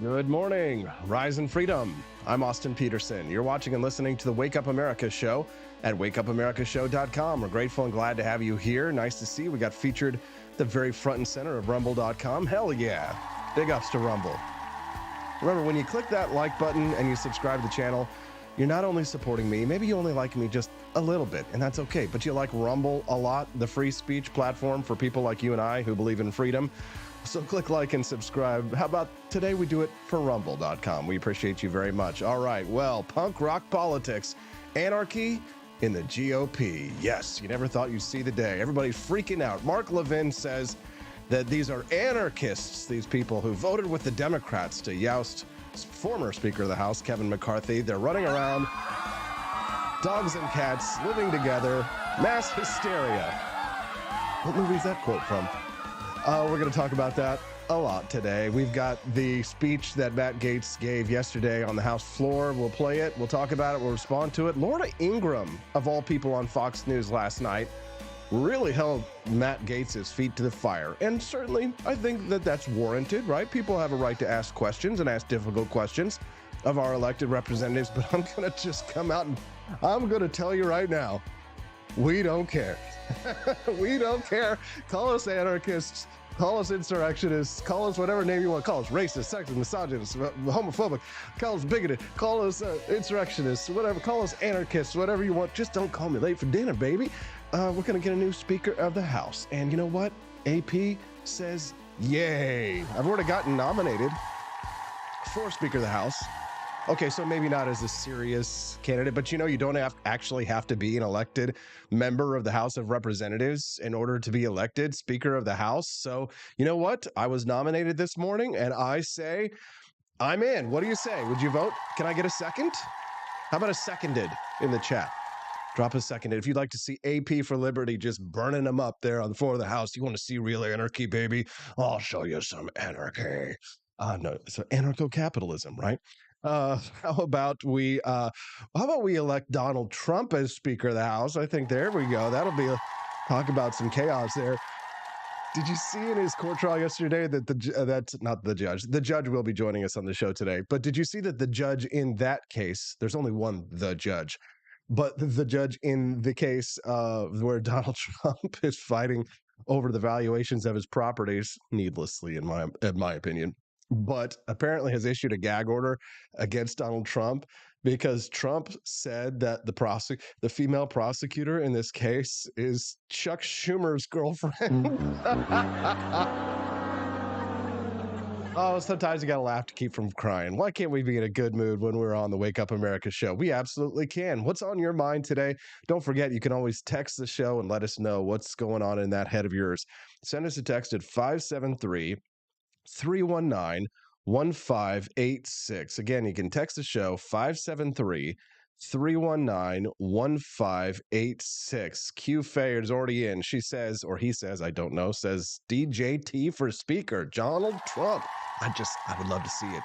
Good morning, Rise and Freedom. I'm Austin Peterson. You're watching and listening to the Wake Up America show at wakeupAmericaShow.com. We're grateful and glad to have you here. Nice to see you. We got featured the very front and center of Rumble.com. Hell yeah. Big ups to Rumble. Remember, when you click that like button and you subscribe to the channel, you're not only supporting me, maybe you only like me just a little bit, and that's okay, but you like Rumble a lot, the free speech platform for people like you and I who believe in freedom. So click like and subscribe. How about today we do it for Rumble.com? We appreciate you very much. All right, well, punk rock politics, anarchy in the GOP. Yes, you never thought you'd see the day. Everybody's freaking out. Mark Levin says that these are anarchists, these people who voted with the Democrats to joust former Speaker of the House, Kevin McCarthy. They're running around, dogs and cats living together, mass hysteria. What movie is that quote from? We're going to talk about that a lot today. We've got the speech that Matt Gaetz gave yesterday on the House floor. We'll play it. We'll talk about it. We'll respond to it. Laura Ingraham, of all people on Fox News last night, really held Matt Gaetz's feet to the fire. And certainly, I think that that's warranted, right? People have a right to ask questions and ask difficult questions of our elected representatives. But I'm going to just come out and I'm going to tell you right now, we don't care. We don't care. Call us anarchists. Call us insurrectionists. Call us whatever name you want. Call us racist, sexist, misogynist, homophobic. Call us bigoted. Call us insurrectionists, whatever. Call us anarchists, whatever you want. Just don't call me late for dinner, baby. We're going to get a new Speaker of the House. And you know what? AP says yay. I've already gotten nominated for Speaker of the House. Okay, so maybe not as a serious candidate, but you don't actually have to be an elected member of the House of Representatives in order to be elected Speaker of the House. So you know what? I was nominated this morning, and I say I'm in. What do you say? Would you vote? Can I get a second? How about a seconded in the chat? Drop a seconded. If you'd like to see AP for Liberty just burning them up there on the floor of the House, you want to see real anarchy, baby? I'll show you some anarchy. No, so anarcho-capitalism, right? How about we elect Donald Trump as Speaker of the House? I think there we go. That'll be talk about some chaos there. Did you see in his court trial yesterday that the judge will be joining us on the show today, but did you see that the judge in that case, there's only one, the judge, but the judge in the case where Donald Trump is fighting over the valuations of his properties, needlessly, in my opinion, but apparently has issued a gag order against Donald Trump because Trump said that the female prosecutor in this case is Chuck Schumer's girlfriend. Oh, sometimes you got to laugh to keep from crying. Why can't we be in a good mood when we're on the Wake Up America show? We absolutely can. What's on your mind today? Don't forget, you can always text the show and let us know what's going on in that head of yours. Send us a text at 573-319-1586. Again, you can text the show 573-319-1586. Q Faye is already in. She says, or he says, I don't know, says DJT for Speaker, Donald Trump. I would love to see it.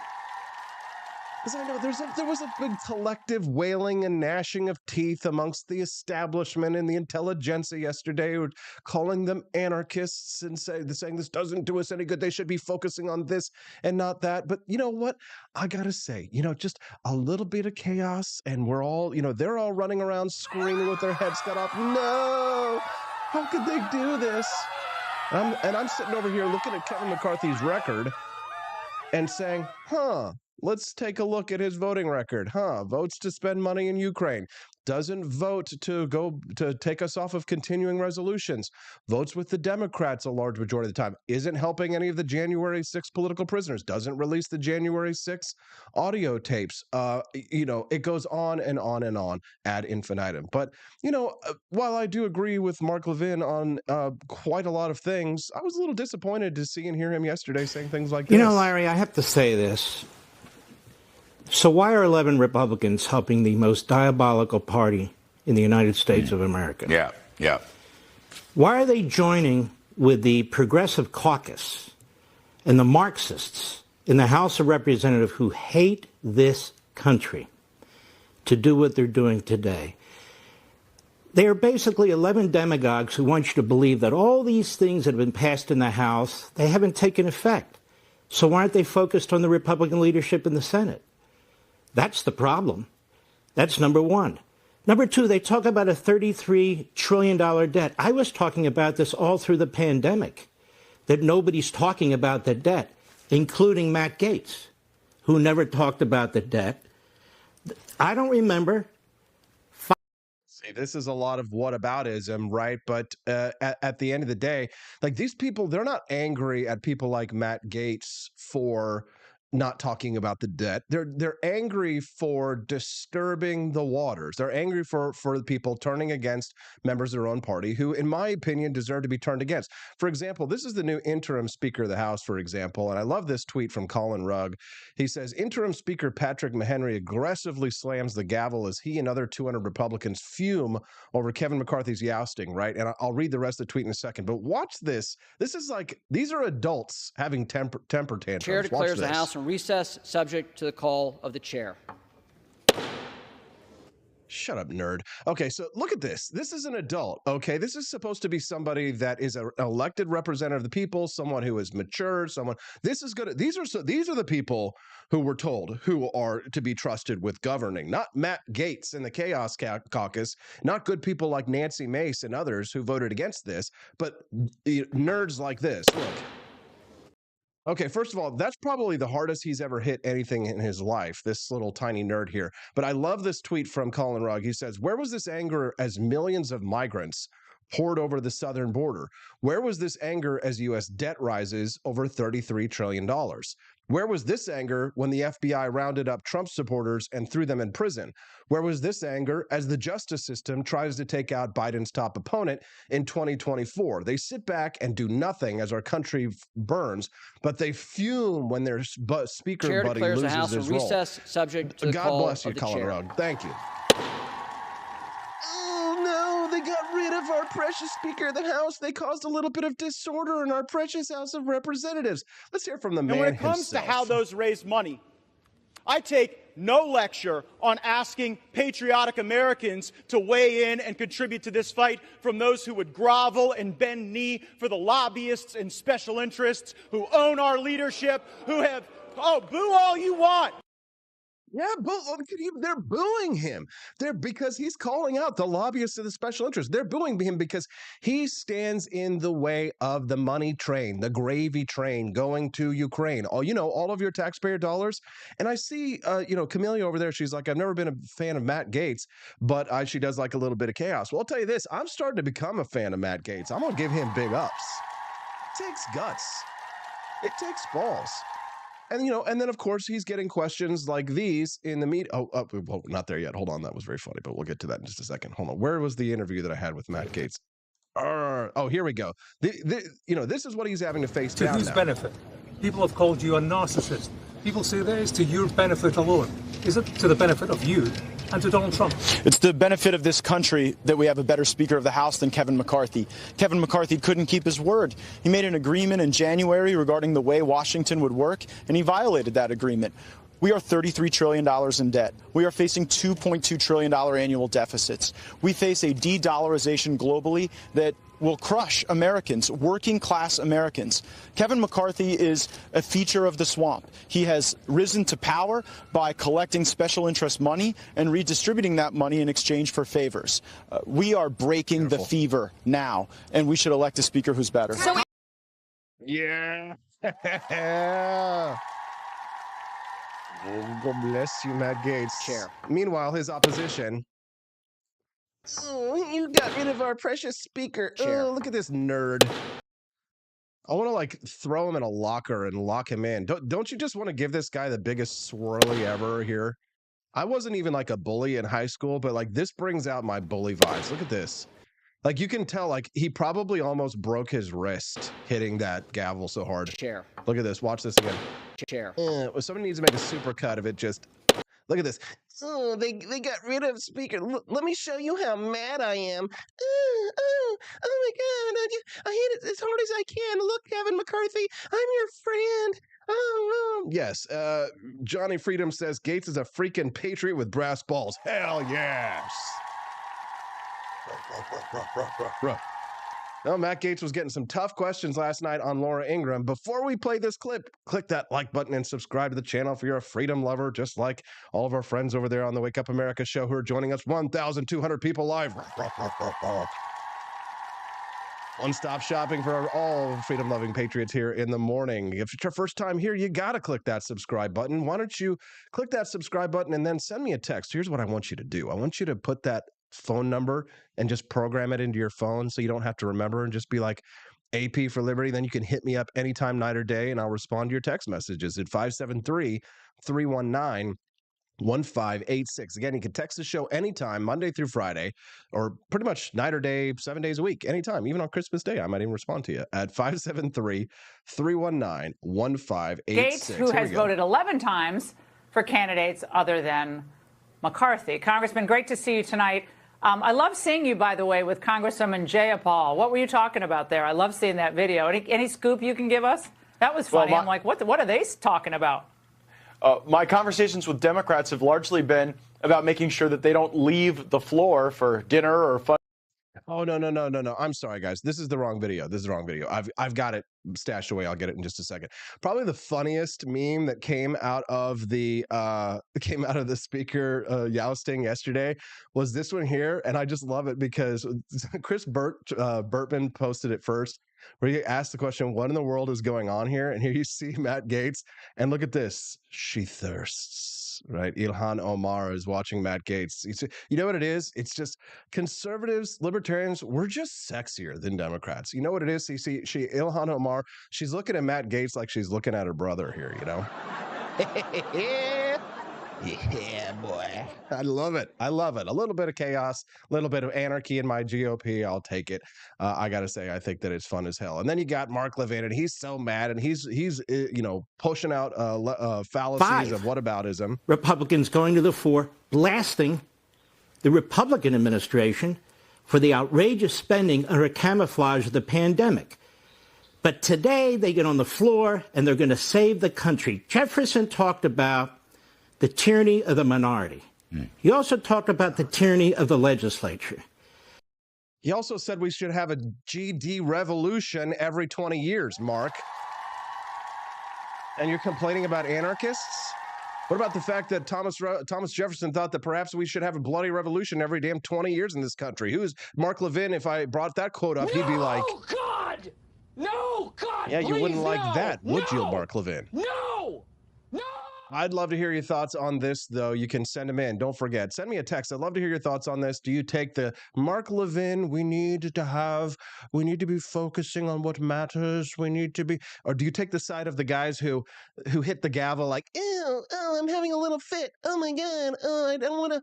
Because I know there was a big collective wailing and gnashing of teeth amongst the establishment and the intelligentsia yesterday, calling them anarchists and saying this doesn't do us any good. They should be focusing on this and not that. But you know what? I got to say, just a little bit of chaos and we're all, they're all running around screaming with their heads cut off. No! How could they do this? And I'm sitting over here looking at Kevin McCarthy's record and saying, let's take a look at his voting record. Votes to spend money in Ukraine. Doesn't vote to take us off of continuing resolutions. Votes with the Democrats a large majority of the time. Isn't helping any of the January 6 political prisoners. Doesn't release the January 6 audio tapes. It goes on and on and on ad infinitum. But, while I do agree with Mark Levin on quite a lot of things, I was a little disappointed to see and hear him yesterday saying things like this. Larry, I have to say this. So why are 11 Republicans helping the most diabolical party in the United States of America? Yeah. Why are they joining with the Progressive Caucus and the Marxists in the House of Representatives who hate this country to do what they're doing today? They are basically 11 demagogues who want you to believe that all these things that have been passed in the House, they haven't taken effect. So why aren't they focused on the Republican leadership in the Senate? That's the problem. That's number one. Number two, they talk about a $33 trillion debt. I was talking about this all through the pandemic, that nobody's talking about the debt, including Matt Gaetz, who never talked about the debt. I don't remember. See, this is a lot of whataboutism, right? But at the end of the day, like these people, they're not angry at people like Matt Gaetz for not talking about the debt. They're angry for disturbing the waters. They're angry for the people turning against members of their own party who, in my opinion, deserve to be turned against. For example, this is the new interim Speaker of the House, for example, and I love this tweet from Colin Rugg. He says, interim Speaker Patrick Mahenry aggressively slams the gavel as he and other 200 Republicans fume over Kevin McCarthy's ousting, right? And I'll read the rest of the tweet in a second, but watch this. This is like, these are adults having temper tantrums. Chair declares the House in recess, subject to the call of the chair. Shut up, nerd. Okay, so look at this. This is an adult, okay? This is supposed to be somebody that is an elected representative of the people, someone who is mature, someone. This is good. These are the people who were told who are to be trusted with governing, not Matt Gaetz and the Chaos Caucus, not good people like Nancy Mace and others who voted against this, but nerds like this. Look. Okay, first of all, that's probably the hardest he's ever hit anything in his life, this little tiny nerd here. But I love this tweet from Colin Rugg. He says, where was this anger as millions of migrants poured over the southern border? Where was this anger as U.S. debt rises over $33 trillion? Where was this anger when the FBI rounded up Trump supporters and threw them in prison? Where was this anger as the justice system tries to take out Biden's top opponent in 2024? They sit back and do nothing as our country burns, but they fume when their speaker Chair buddy declares loses the House his in role. recess, subject to the God call bless you, of the Colin chair. Rugg. Thank you. Oh, no, they got rid of our precious Speaker of the House. They caused a little bit of disorder in our precious House of Representatives. Let's hear from the man And when it comes himself. to how those raise money, I take no lecture on asking patriotic Americans to weigh in and contribute to this fight from those who would grovel and bend knee for the lobbyists and special interests who own our leadership, who have, boo all you want. Yeah, they're booing him. Because he's calling out the lobbyists of the special interests. They're booing him because he stands in the way of the money train, the gravy train going to Ukraine. All of your taxpayer dollars. And I see, Camelia over there. She's like, I've never been a fan of Matt Gaetz, but she does like a little bit of chaos. Well, I'll tell you this. I'm starting to become a fan of Matt Gaetz. I'm going to give him big ups. It takes guts. It takes balls. And then, of course, he's getting questions like these in the media. Well, not there yet. Hold on. That was very funny, but we'll get to that in just a second. Hold on. Where was the interview that I had with Matt Gaetz? Here we go. This is what he's having to face down now. To whose benefit? People have called you a narcissist. People say that it's to your benefit alone. Is it to the benefit of you and to Donald Trump? It's the benefit of this country that we have a better Speaker of the House than Kevin McCarthy. Kevin McCarthy couldn't keep his word. He made an agreement in January regarding the way Washington would work, and he violated that agreement. We are $33 trillion in debt. We are facing $2.2 trillion annual deficits. We face a de-dollarization globally that will crush Americans, working class Americans. Kevin McCarthy is a feature of the swamp. He has risen to power by collecting special interest money and redistributing that money in exchange for favors. We are breaking the fever now, and we should elect a speaker who's better. Yeah. God bless you, Matt Gaetz. Chair. Meanwhile, his opposition. Oh, you got rid of our precious speaker. Chair. Oh, look at this nerd. I want to throw him in a locker and lock him in. Don't you just want to give this guy the biggest swirly ever here? I wasn't even a bully in high school, but this brings out my bully vibes. Look at this. You can tell, he probably almost broke his wrist hitting that gavel so hard. Chair. Look at this. Watch this again. Chair. Somebody needs to make a super cut of it. Just look at this. Oh, they got rid of speaker. Let me show you how mad I am. Oh my God. I hit it as hard as I can. Look, Kevin McCarthy, I'm your friend. Oh. Yes. Johnny Freedom says Gaetz is a freaking patriot with brass balls. Hell yes. No, Matt Gaetz was getting some tough questions last night on Laura Ingraham. Before we play this clip, click that like button and subscribe to the channel if you're a freedom lover, just like all of our friends over there on the Wake Up America show who are joining us. 1,200 people live. One-stop shopping for all freedom-loving patriots here in the morning. If it's your first time here, you got to click that subscribe button. Why don't you click that subscribe button and then send me a text? Here's what I want you to do. I want you to put that phone number and just program it into your phone so you don't have to remember, and just be like AP for Liberty. Then you can hit me up anytime, night or day, and I'll respond to your text messages at 573-319-1586. Again, you can text the show anytime, Monday through Friday, or pretty much night or day, 7 days a week, anytime, even on Christmas Day. I might even respond to you at 573-319-1586. Gaetz, who has voted 11 times for candidates other than McCarthy. Congressman, great to see you tonight. I love seeing you, by the way, with Congresswoman Jayapal. What were you talking about there? I love seeing that video. Any scoop you can give us? That was funny. I'm like, what are they talking about? My conversations with Democrats have largely been about making sure that they don't leave the floor for dinner or fun. Oh, no. I'm sorry, guys. This is the wrong video. I've got it stashed away. I'll get it in just a second. Probably the funniest meme that came out of the speaker jousting yesterday was this one here. And I just love it because Chris Burtman posted it first, where he asked the question, what in the world is going on here? And here you see Matt Gaetz. And look at this. She thirsts. Right, Ilhan Omar is watching Matt Gaetz. You know what it is? It's just conservatives, libertarians, we're just sexier than Democrats. You know what it is? Ilhan Omar, she's looking at Matt Gaetz like she's looking at her brother here, you know? Yeah, boy. I love it. A little bit of chaos, a little bit of anarchy in my GOP. I'll take it. I got to say, I think that it's fun as hell. And then you got Mark Levin, and he's so mad, and he's pushing out fallacies of whataboutism. Republicans going to the fore, blasting the Republican administration for the outrageous spending under camouflage of the pandemic. But today they get on the floor and they're going to save the country. Jefferson talked about the tyranny of the minority. He also talked about the tyranny of the legislature. He also said we should have a GD revolution every 20 years, Mark. And you're complaining about anarchists? What about the fact that Thomas Jefferson thought that perhaps we should have a bloody revolution every damn 20 years in this country? Who's Mark Levin? If I brought that quote up, he'd be like, God! No, God! Yeah, you wouldn't like that, would you, Mark Levin? No! I'd love to hear your thoughts on this, though. You can send them in. Don't forget, send me a text. I'd love to hear your thoughts on this. Do you take the Mark Levin, we need to be focusing on what matters, or do you take the side of the guys who hit the gavel like, ew, I'm having a little fit. Oh my God. Oh, I don't want to.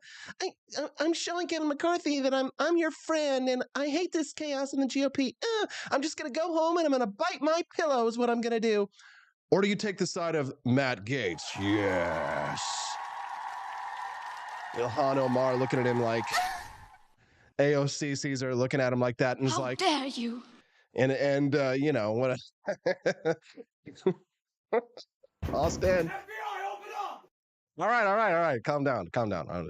I'm showing Kevin McCarthy that I'm your friend and I hate this chaos in the GOP. I'm just going to go home and I'm going to bite my pillow is what I'm going to do. Or do you take the side of Matt Gaetz? Yes. Ilhan Omar looking at him like AOC Caesar looking at him like that and is like, how dare you? And you know what? Austin. All right. Calm down.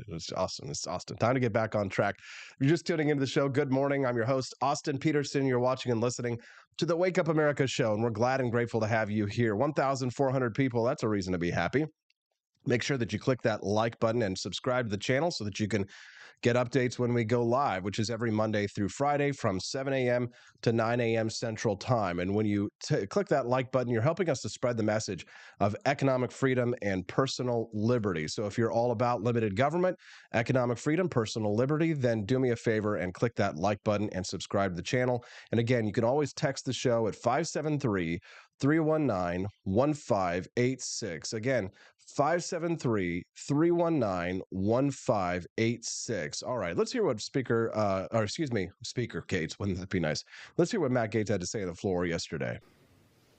It's Austin. Time to get back on track. If you're just tuning into the show, good morning. I'm your host, Austin Peterson. You're watching and listening to the Wake Up America show, and we're glad and grateful to have you here. 1,400 people. That's a reason to be happy. Make sure that you click that like button and subscribe to the channel so that you can get updates when we go live, which is every Monday through Friday from 7 a.m. to 9 a.m. Central Time. And when you click that like button, you're helping us to spread the message of economic freedom and personal liberty. So if you're all about limited government, economic freedom, personal liberty, then do me a favor and click that like button and subscribe to the channel. And again, you can always text the show at 573-319-1586. Again, 573-319-1586. All right, let's hear what Speaker Gaetz, wouldn't that be nice? Let's hear what Matt Gaetz had to say on the floor yesterday.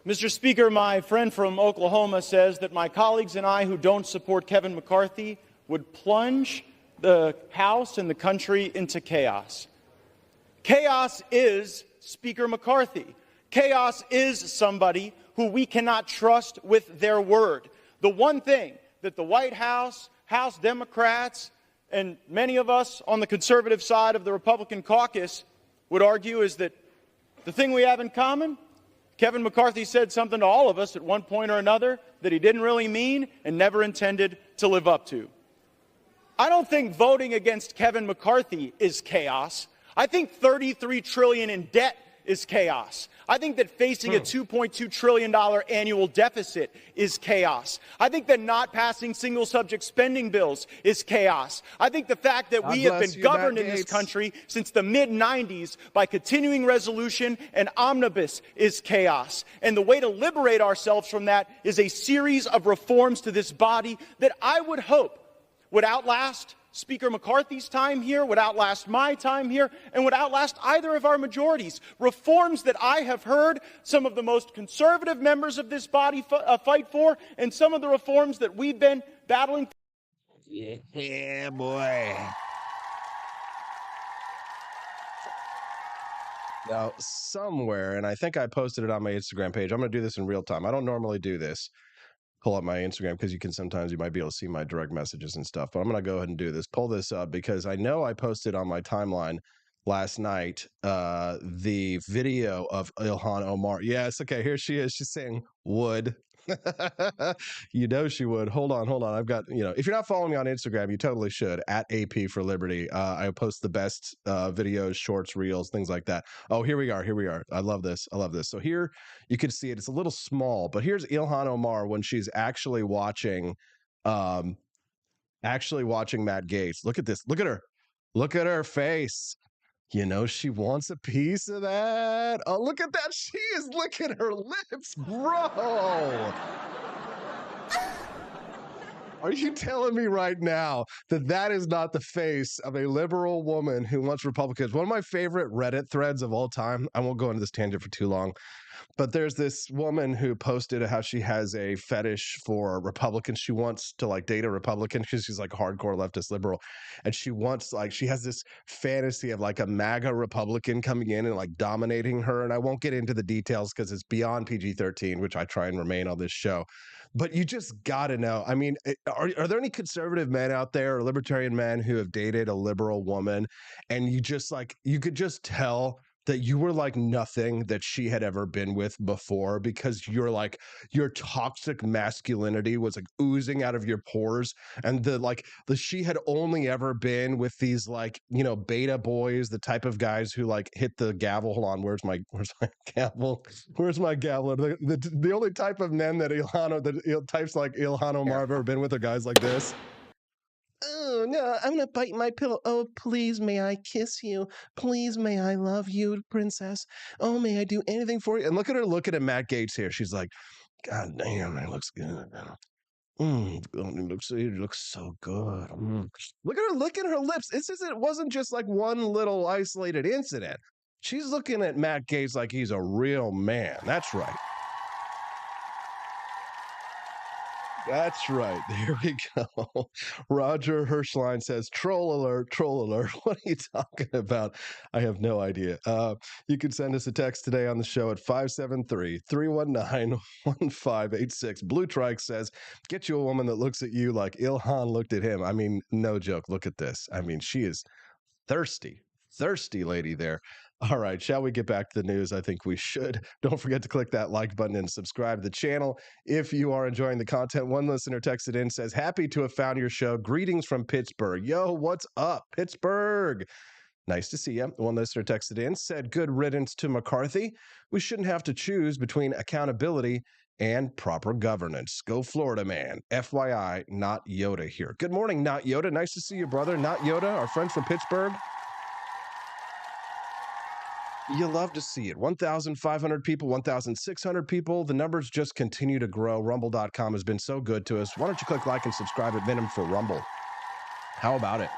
Mr. Speaker, my friend from Oklahoma says that my colleagues and I who don't support Kevin McCarthy would plunge the House and the country into chaos. Chaos is Speaker McCarthy. Chaos is somebody who we cannot trust with their word. The one thing that the White House, House Democrats, and many of us on the conservative side of the Republican caucus would argue is that The thing we have in common, Kevin McCarthy said something to all of us at one point or another that he didn't really mean and never intended to live up to. I don't think voting against Kevin McCarthy is chaos. I think $33 trillion in debt is chaos. I think that facing a $2.2 trillion annual deficit is chaos. I think that not passing single subject spending bills is chaos. I think the fact that we have been governed in this country since the mid-90s by continuing resolution and omnibus is chaos. And the way to liberate ourselves from that is a series of reforms to this body that I would hope would outlast Speaker McCarthy's time here, would outlast my time here, and would outlast either of our majorities. Reforms that I have heard some of the most conservative members of this body fight for, and some of the reforms that we've been battling for. Yeah, boy. Now, somewhere, and I think I posted it on my Instagram page, I'm going to do this in real time. I don't normally do this. Pull up my Instagram because you might be able to see my direct messages and stuff, but I'm going to go ahead and do this. Pull this up because I know I posted on my timeline last night the video of Ilhan Omar. Yes, okay, here she is. She's saying would. You know she would. Hold on. I've got, if you're not following me on Instagram, you totally should, at AP for Liberty. I post the best videos, shorts, reels, things like that. Oh, here we are. I love this. So here you can see it. It's a little small, but here's Ilhan Omar when she's actually watching Matt Gaetz. Look at this. Look at her. Look at her face. She wants a piece of that. Oh, look at that. She is licking her lips, bro. Are you telling me right now that that is not the face of a liberal woman who wants Republicans? One of my favorite Reddit threads of all time. I won't go into this tangent for too long. But there's this woman who posted how she has a fetish for Republicans. She wants to date a Republican because she's like a hardcore leftist liberal. And she wants she has this fantasy of a MAGA Republican coming in and dominating her. And I won't get into the details because it's beyond PG-13, which I try and remain on this show. But you just got to know. I mean, are there any conservative men out there or libertarian men who have dated a liberal woman and you just you could just tell that you were nothing that she had ever been with before because your toxic masculinity was oozing out of your pores, and she had only ever been with these beta boys, the type of guys who hit the gavel. Hold on, where's my gavel? Where's my gavel? The only type of men that types like Ilhan Omar have ever been with are guys like this. Oh, no, I'm going to bite my pillow. Oh, please, may I kiss you? Please, may I love you, princess? Oh, may I do anything for you? And look at her looking at Matt Gaetz here. She's like, God damn, it looks good. It looks so good. Look at her licking her lips. It wasn't just one little isolated incident. She's looking at Matt Gaetz like he's a real man. That's right. That's right. There we go. Roger Hirschline says, troll alert, troll alert. What are you talking about? I have no idea. You can send us a text today on the show at 573-319-1586. Blue Trike says, get you a woman that looks at you like Ilhan looked at him. I mean, no joke. Look at this. I mean, she is thirsty lady there. All right, shall we get back to the news? I think we should. Don't forget to click that like button and subscribe to the channel if you are enjoying the content. One listener texted in, says, happy to have found your show. Greetings from Pittsburgh. Yo, what's up, Pittsburgh? Nice to see you. One listener texted in, said, good riddance to McCarthy. We shouldn't have to choose between accountability and proper governance. Go Florida, man. FYI, not Yoda here. Good morning, not Yoda. Nice to see you, brother. Not Yoda, our friend from Pittsburgh. You love to see it. 1,500 people, 1,600 people. The numbers just continue to grow. Rumble.com has been so good to us. Why don't you click like and subscribe at minimum for Rumble? How about it?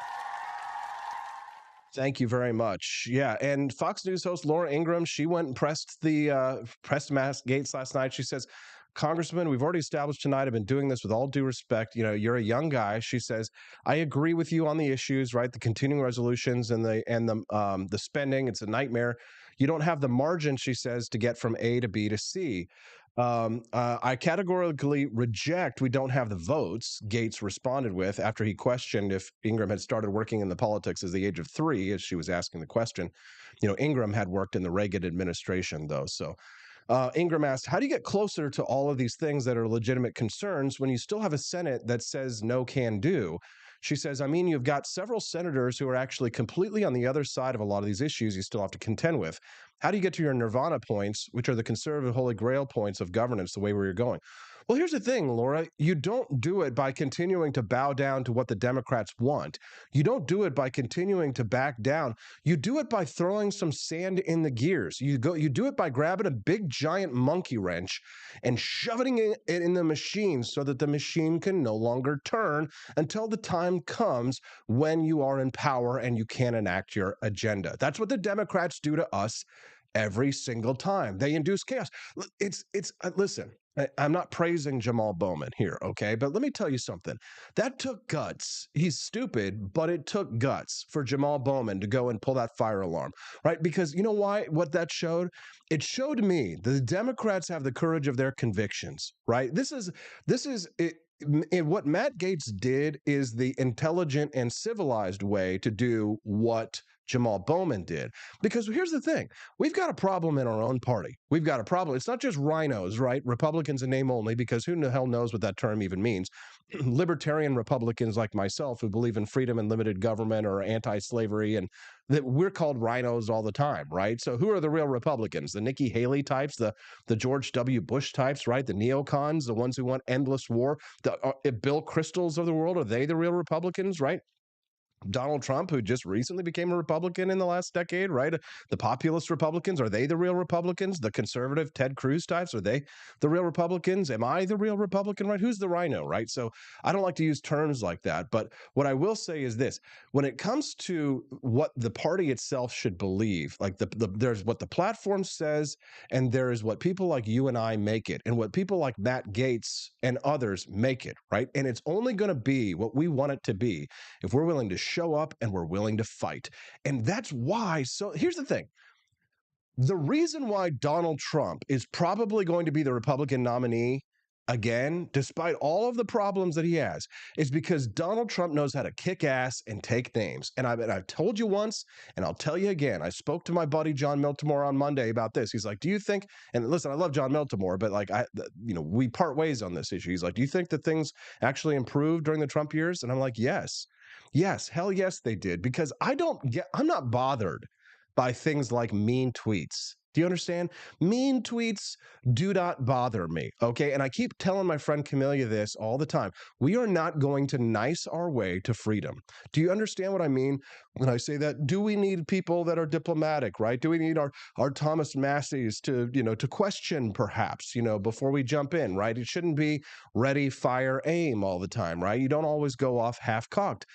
Thank you very much. Yeah, and Fox News host Laura Ingraham, she went and pressed Matt Gaetz last night. She says, Congressman, we've already established tonight, I've been doing this with all due respect. You're a young guy. She says, I agree with you on the issues, right? The continuing resolutions and the spending. It's a nightmare. You don't have the margin, she says, to get from A to B to C. I categorically reject we don't have the votes, Gaetz responded with after he questioned if Ingram had started working in the politics at the age of 3, as she was asking the question. Ingram had worked in the Reagan administration, though. So Ingram asked, how do you get closer to all of these things that are legitimate concerns when you still have a Senate that says no can do? She says, I mean, you've got several senators who are actually completely on the other side of a lot of these issues you still have to contend with. How do you get to your nirvana points, which are the conservative holy grail points of governance, the way where you're going? Well, here's the thing, Laura. You don't do it by continuing to bow down to what the Democrats want. You don't do it by continuing to back down. You do it by throwing some sand in the gears. You do it by grabbing a big giant monkey wrench and shoving it in the machine so that the machine can no longer turn until the time comes when you are in power and you can't enact your agenda. That's what the Democrats do to us every single time. They induce chaos. Listen, I'm not praising Jamal Bowman here, okay? But let me tell you something. That took guts. He's stupid, but it took guts for Jamal Bowman to go and pull that fire alarm, right? Because you know why? What that showed? It showed me the Democrats have the courage of their convictions, right? This is it. And what Matt Gaetz did is the intelligent and civilized way to do what Jamal Bowman did. Because here's the thing. We've got a problem in our own party. We've got a problem. It's not just rhinos, right? Republicans in name only, because who the hell knows what that term even means. Libertarian Republicans like myself who believe in freedom and limited government or anti-slavery, and that we're called rhinos all the time, right? So who are the real Republicans? The Nikki Haley types, the George W. Bush types, right? The neocons, the ones who want endless war, the Bill Kristols of the world, are they the real Republicans, right? Donald Trump, who just recently became a Republican in the last decade, right? The populist Republicans, are they the real Republicans? The conservative Ted Cruz types, are they the real Republicans? Am I the real Republican, right? Who's the rhino, right? So I don't like to use terms like that. But what I will say is this. When it comes to what the party itself should believe, like there's what the platform says, and there is what people like you and I make it, and what people like Matt Gaetz and others make it, right? And it's only going to be what we want it to be if we're willing to show up and we're willing to fight. And that's why. So here's the thing. The reason why Donald Trump is probably going to be the Republican nominee again, despite all of the problems that he has, is because Donald Trump knows how to kick ass and take names. And I've told you once, and I'll tell you again, I spoke to my buddy John Miltimore on Monday about this. He's like, do you think, and listen, I love John Miltimore, but like, we part ways on this issue. He's like, do you think that things actually improved during the Trump years? And I'm like, yes. Yes, hell yes, they did. Because I'm not bothered by things like mean tweets. Do you understand? Mean tweets do not bother me, okay? And I keep telling my friend Camellia this all the time. We are not going to nice our way to freedom. Do you understand what I mean when I say that? Do we need people that are diplomatic, right? Do we need our Thomas Masseys to question perhaps, before we jump in, right? It shouldn't be ready, fire, aim all the time, right? You don't always go off half-cocked.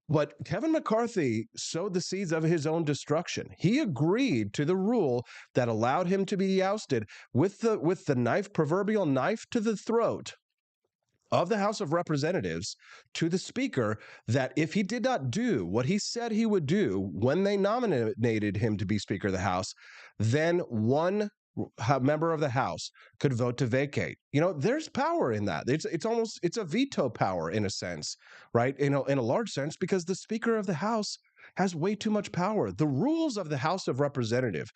But Kevin McCarthy sowed the seeds of his own destruction. He agreed to the rule that allowed him to be ousted with the proverbial knife to the throat of the House of Representatives to the Speaker, that if he did not do what he said he would do when they nominated him to be Speaker of the House, then one member of the House could vote to vacate. There's power in that. It's a veto power in a sense, right? In a large sense, because the Speaker of the House has way too much power. The rules of the House of Representatives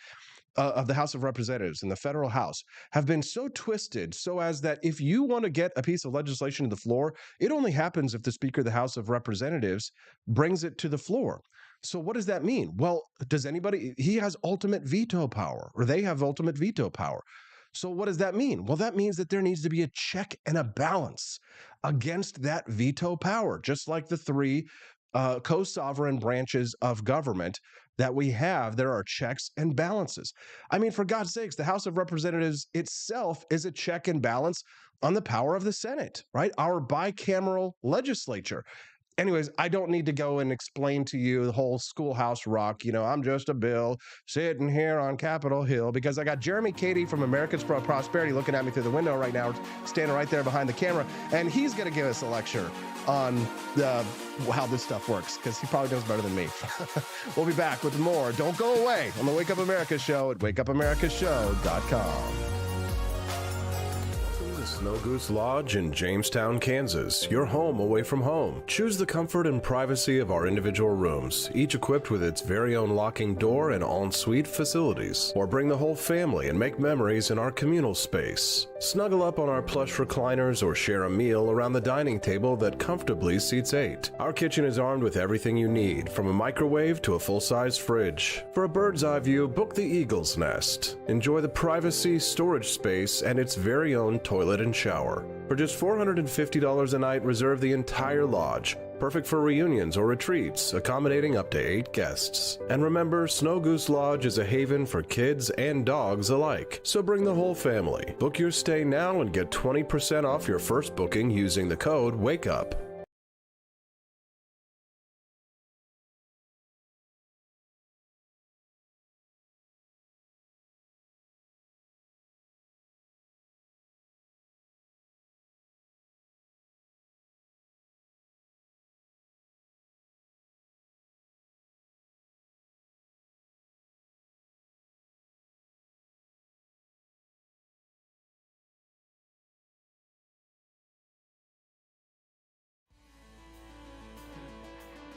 in the federal House have been so twisted so as that if you want to get a piece of legislation to the floor, it only happens if the Speaker of the House of Representatives brings it to the floor. So what does that mean? Well, he has ultimate veto power, or they have ultimate veto power. So what does that mean? Well, that means that there needs to be a check and a balance against that veto power, just like the three co-sovereign branches of government that we have. There are checks and balances. I mean, for God's sakes, the House of Representatives itself is a check and balance on the power of the Senate, right? Our bicameral legislature. Anyways, I don't need to go and explain to you the whole Schoolhouse Rock. I'm just a bill sitting here on Capitol Hill, because I got Jeremy Cady from Americans for Prosperity looking at me through the window right now, standing right there behind the camera, and he's going to give us a lecture on how this stuff works, because he probably knows better than me. We'll be back with more. Don't go away on the Wake Up America Show at wakeupAmericaShow.com. Snow Goose Lodge in Jamestown, Kansas, your home away from home. Choose the comfort and privacy of our individual rooms, each equipped with its very own locking door and en-suite facilities. Or bring the whole family and make memories in our communal space. Snuggle up on our plush recliners or share a meal around the dining table that comfortably seats 8. Our kitchen is armed with everything you need, from a microwave to a full-size fridge. For a bird's eye view, book the Eagle's Nest. Enjoy the privacy, storage space, and its very own toilet and shower. For just $450 a night, reserve the entire lodge. Perfect for reunions or retreats, accommodating up to 8 guests. And remember, Snow Goose Lodge is a haven for kids and dogs alike. So bring the whole family. Book your stay now and get 20% off your first booking using the code WAKEUP.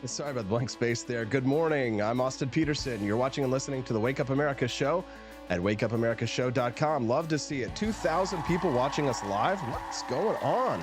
Sorry about the blank space there. Good morning. I'm Austin Peterson. You're watching and listening to the Wake Up America show at wakeupAmericaShow.com. Love to see it. 2,000 people watching us live. What's going on?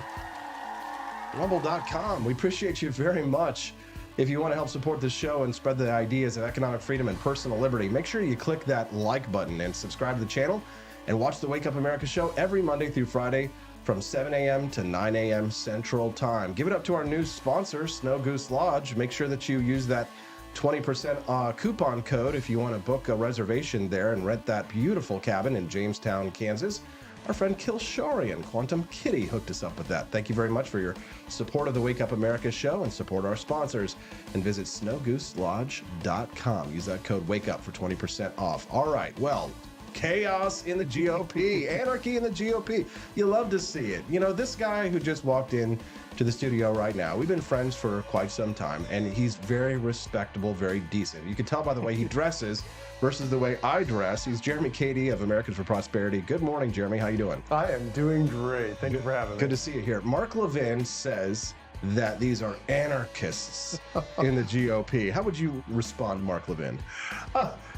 Rumble.com. We appreciate you very much. If you want to help support the show and spread the ideas of economic freedom and personal liberty, make sure you click that like button and subscribe to the channel and watch the Wake Up America show every Monday through Friday from 7 a.m. to 9 a.m. Central Time. Give it up to our new sponsor, Snow Goose Lodge. Make sure that you use that 20% coupon code if you want to book a reservation there and rent that beautiful cabin in Jamestown, Kansas. Our friend Kilshorian, Quantum Kitty, hooked us up with that. Thank you very much for your support of the Wake Up America show and support our sponsors. And visit snowgooselodge.com. Use that code WAKEUP for 20% off. All right, well, chaos in the GOP, anarchy in the GOP. You love to see it. You know, this guy who just walked in to the studio right now, we've been friends for quite some time, and he's very respectable, very decent. You can tell by the way he dresses versus the way I dress. He's Jeremy Cady of Americans for Prosperity. Good morning, Jeremy. How you doing? I am doing great. Thank you for having me. Good to see you here. Mark Levin says that these are anarchists in the GOP. How would you respond, Mark Levin?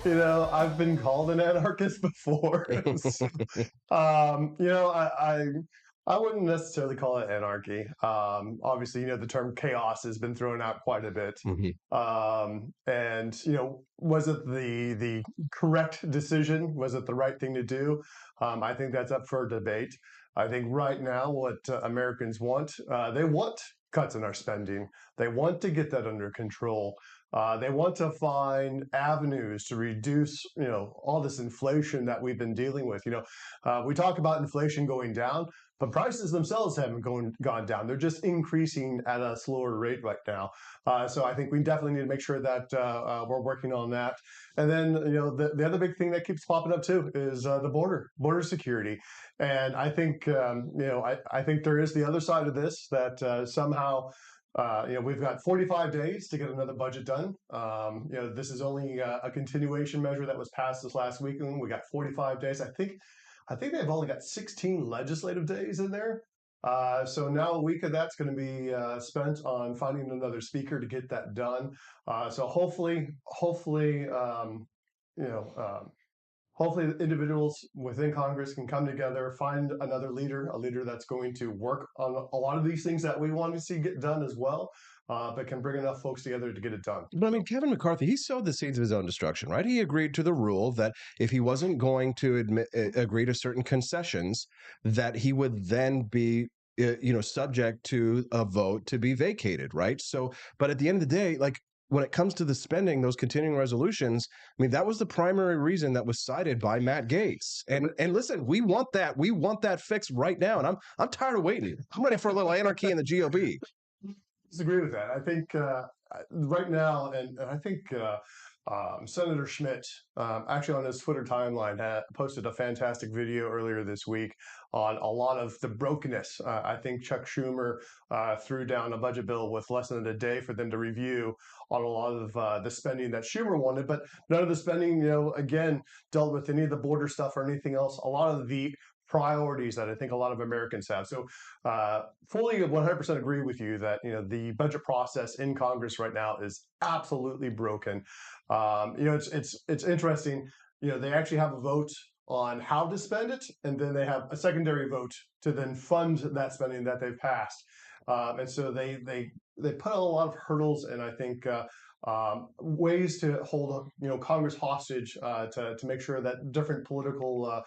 You know, I've been called an anarchist before. So, you know, I wouldn't necessarily call it anarchy. Obviously, you know, the term chaos has been thrown out quite a bit. And, you know, was it the correct decision? Was it the right thing to do? I think that's up for debate. I think right now what Americans want, they want cuts in our spending. They want to get that under control. They want to find avenues to reduce, you know, all this inflation that we've been dealing with. You know, we talk about inflation going down, but prices themselves haven't gone down. They're just increasing at a slower rate right now. So I think we definitely need to make sure that we're working on that. And then, you know, the other big thing that keeps popping up too is the border security. And I think, you know, I think there is the other side of this that somehow, you know, we've got 45 days to get another budget done. You know, this is only a continuation measure that was passed this last week, and we got 45 days. I think they've only got 16 legislative days in there. So now a week of that's going to be spent on finding another speaker to get that done. So hopefully, you know, hopefully individuals within Congress can come together, find another leader, a leader that's going to work on a lot of these things that we want to see get done as well, but can bring enough folks together to get it done. But I mean, Kevin McCarthy, he sowed the seeds of his own destruction, right? He agreed to the rule that if he wasn't going to agree to certain concessions, that he would then be, you know, subject to a vote to be vacated, right? So, but at the end of the day, like, when it comes to the spending, those continuing resolutions, I mean, that was the primary reason that was cited by Matt Gaetz. And listen, we want that fixed right now. And I'm tired of waiting. I'm ready for a little anarchy in the GOP. Disagree with that. I think right now, and I think Senator Schmidt, actually on his Twitter timeline, posted a fantastic video earlier this week on a lot of the brokenness. I think Chuck Schumer threw down a budget bill with less than a day for them to review on a lot of the spending that Schumer wanted, but none of the spending, you know, again, dealt with any of the border stuff or anything else. A lot of the priorities that I think a lot of Americans have. So fully 100% agree with you that the budget process in Congress right now is absolutely broken. It's interesting. They actually have a vote on how to spend it, and then they have a secondary vote to then fund that spending that they've passed. And so they put a lot of hurdles, and I think ways to hold Congress hostage to make sure that different political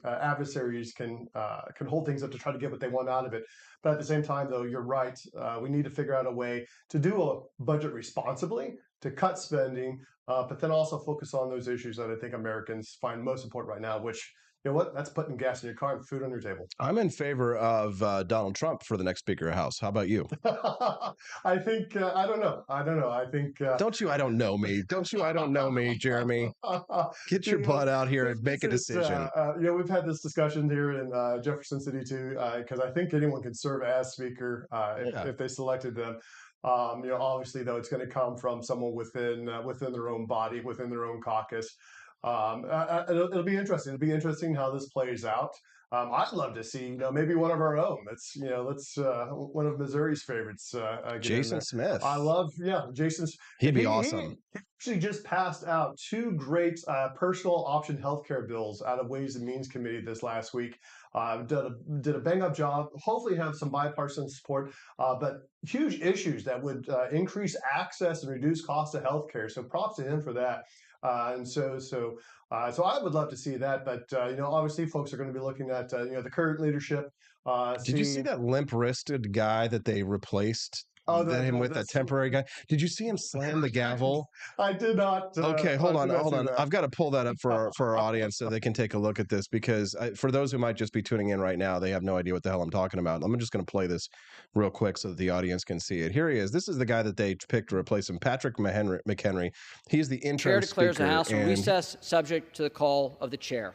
adversaries can hold things up to try to get what they want out of it. But at the same time, though, you're right. We need to figure out a way to do a budget responsibly, to cut spending, but then also focus on those issues that I think Americans find most important right now, which, you know what, that's putting gas in your car and food on your table. I'm in favor of Donald Trump for the next Speaker of the House. How about you? I think, I don't know. I think... Don't you, I don't know me. Don't you, I don't know me, Jeremy. Get your butt out here and make a decision. We've had this discussion here in Jefferson City, too, because I think anyone can serve as Speaker if they selected them. Obviously, though, it's going to come from someone within their own body, within their own caucus. It'll be interesting. It'll be interesting how this plays out. I'd love to see, maybe one of our own. Let's one of Missouri's favorites. Jason Smith. I love, Jason. He'd be awesome. He actually just passed out 2 great personal option healthcare bills out of Ways and Means Committee this last week. Did a bang-up job. Hopefully have some bipartisan support, but huge issues that would increase access and reduce cost of healthcare. So props to him for that. So I would love to see that, but obviously, folks are going to be looking at the current leadership. Did you see that limp-wristed guy that they replaced? That temporary guy. Did you see him slam the gavel? I did not. Okay, hold on. I've got to pull that up for our audience so they can take a look at this, because for those who might just be tuning in right now, they have no idea what the hell I'm talking about. I'm just going to play this real quick so that the audience can see it. Here he is. This is the guy that they picked to replace him, Patrick McHenry. He's the interim Chair declares speaker, the House in recess, subject to the call of the chair.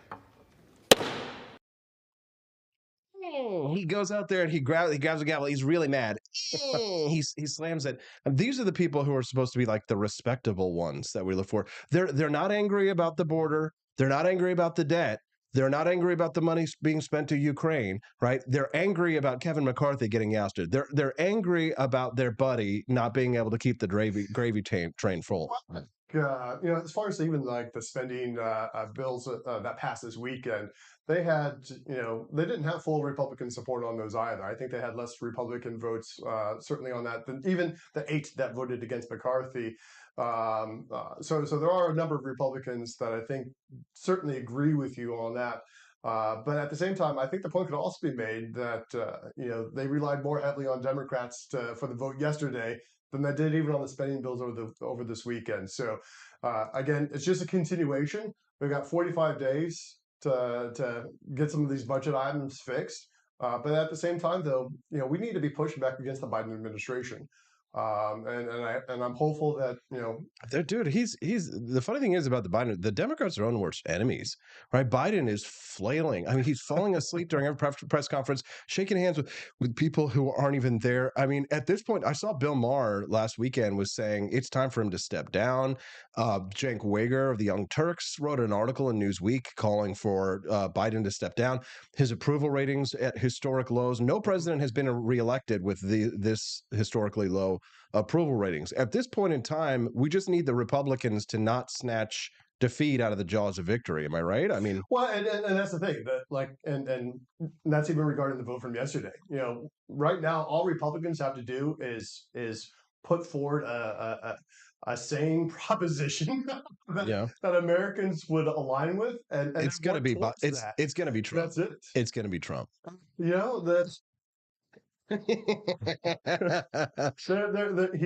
He goes out there and he grabs a gavel. He's really mad. He slams it. And these are the people who are supposed to be like the respectable ones that we look for. They're not angry about the border. They're not angry about the debt. They're not angry about the money being spent to Ukraine, right? They're angry about Kevin McCarthy getting ousted. They're angry about their buddy not being able to keep the gravy train full. As far as even like the spending bills that passed this weekend, they didn't have full Republican support on those either. I think they had less Republican votes, certainly on that, than even the 8 that voted against McCarthy. So there are a number of Republicans that I think certainly agree with you on that. But at the same time, I think the point could also be made that they relied more heavily on Democrats for the vote yesterday than they did even on the spending bills over this weekend. So again, it's just a continuation. We've got 45 days to get some of these budget items fixed. But at the same time, though, we need to be pushing back against the Biden administration. And I'm hopeful that dude, he's the funny thing is about the Biden, the Democrats are own worst enemies, right? Biden is flailing. I mean, he's falling asleep during every press conference, shaking hands with people who aren't even there. I mean, at this point, I saw Bill Maher last weekend was saying it's time for him to step down. Cenk Uygur of the Young Turks wrote an article in Newsweek calling for Biden to step down. His approval ratings at historic lows. No president has been reelected with this historically low approval ratings. At this point in time, we just need the Republicans to not snatch defeat out of the jaws of victory. Am I right? I mean, well, and that's the thing that and that's even regarding the vote from yesterday. Right now, all Republicans have to do is put forward a sane proposition that Americans would align with, and it's going to be it's going to be Trump. That's it. It's going to be Trump. That's. He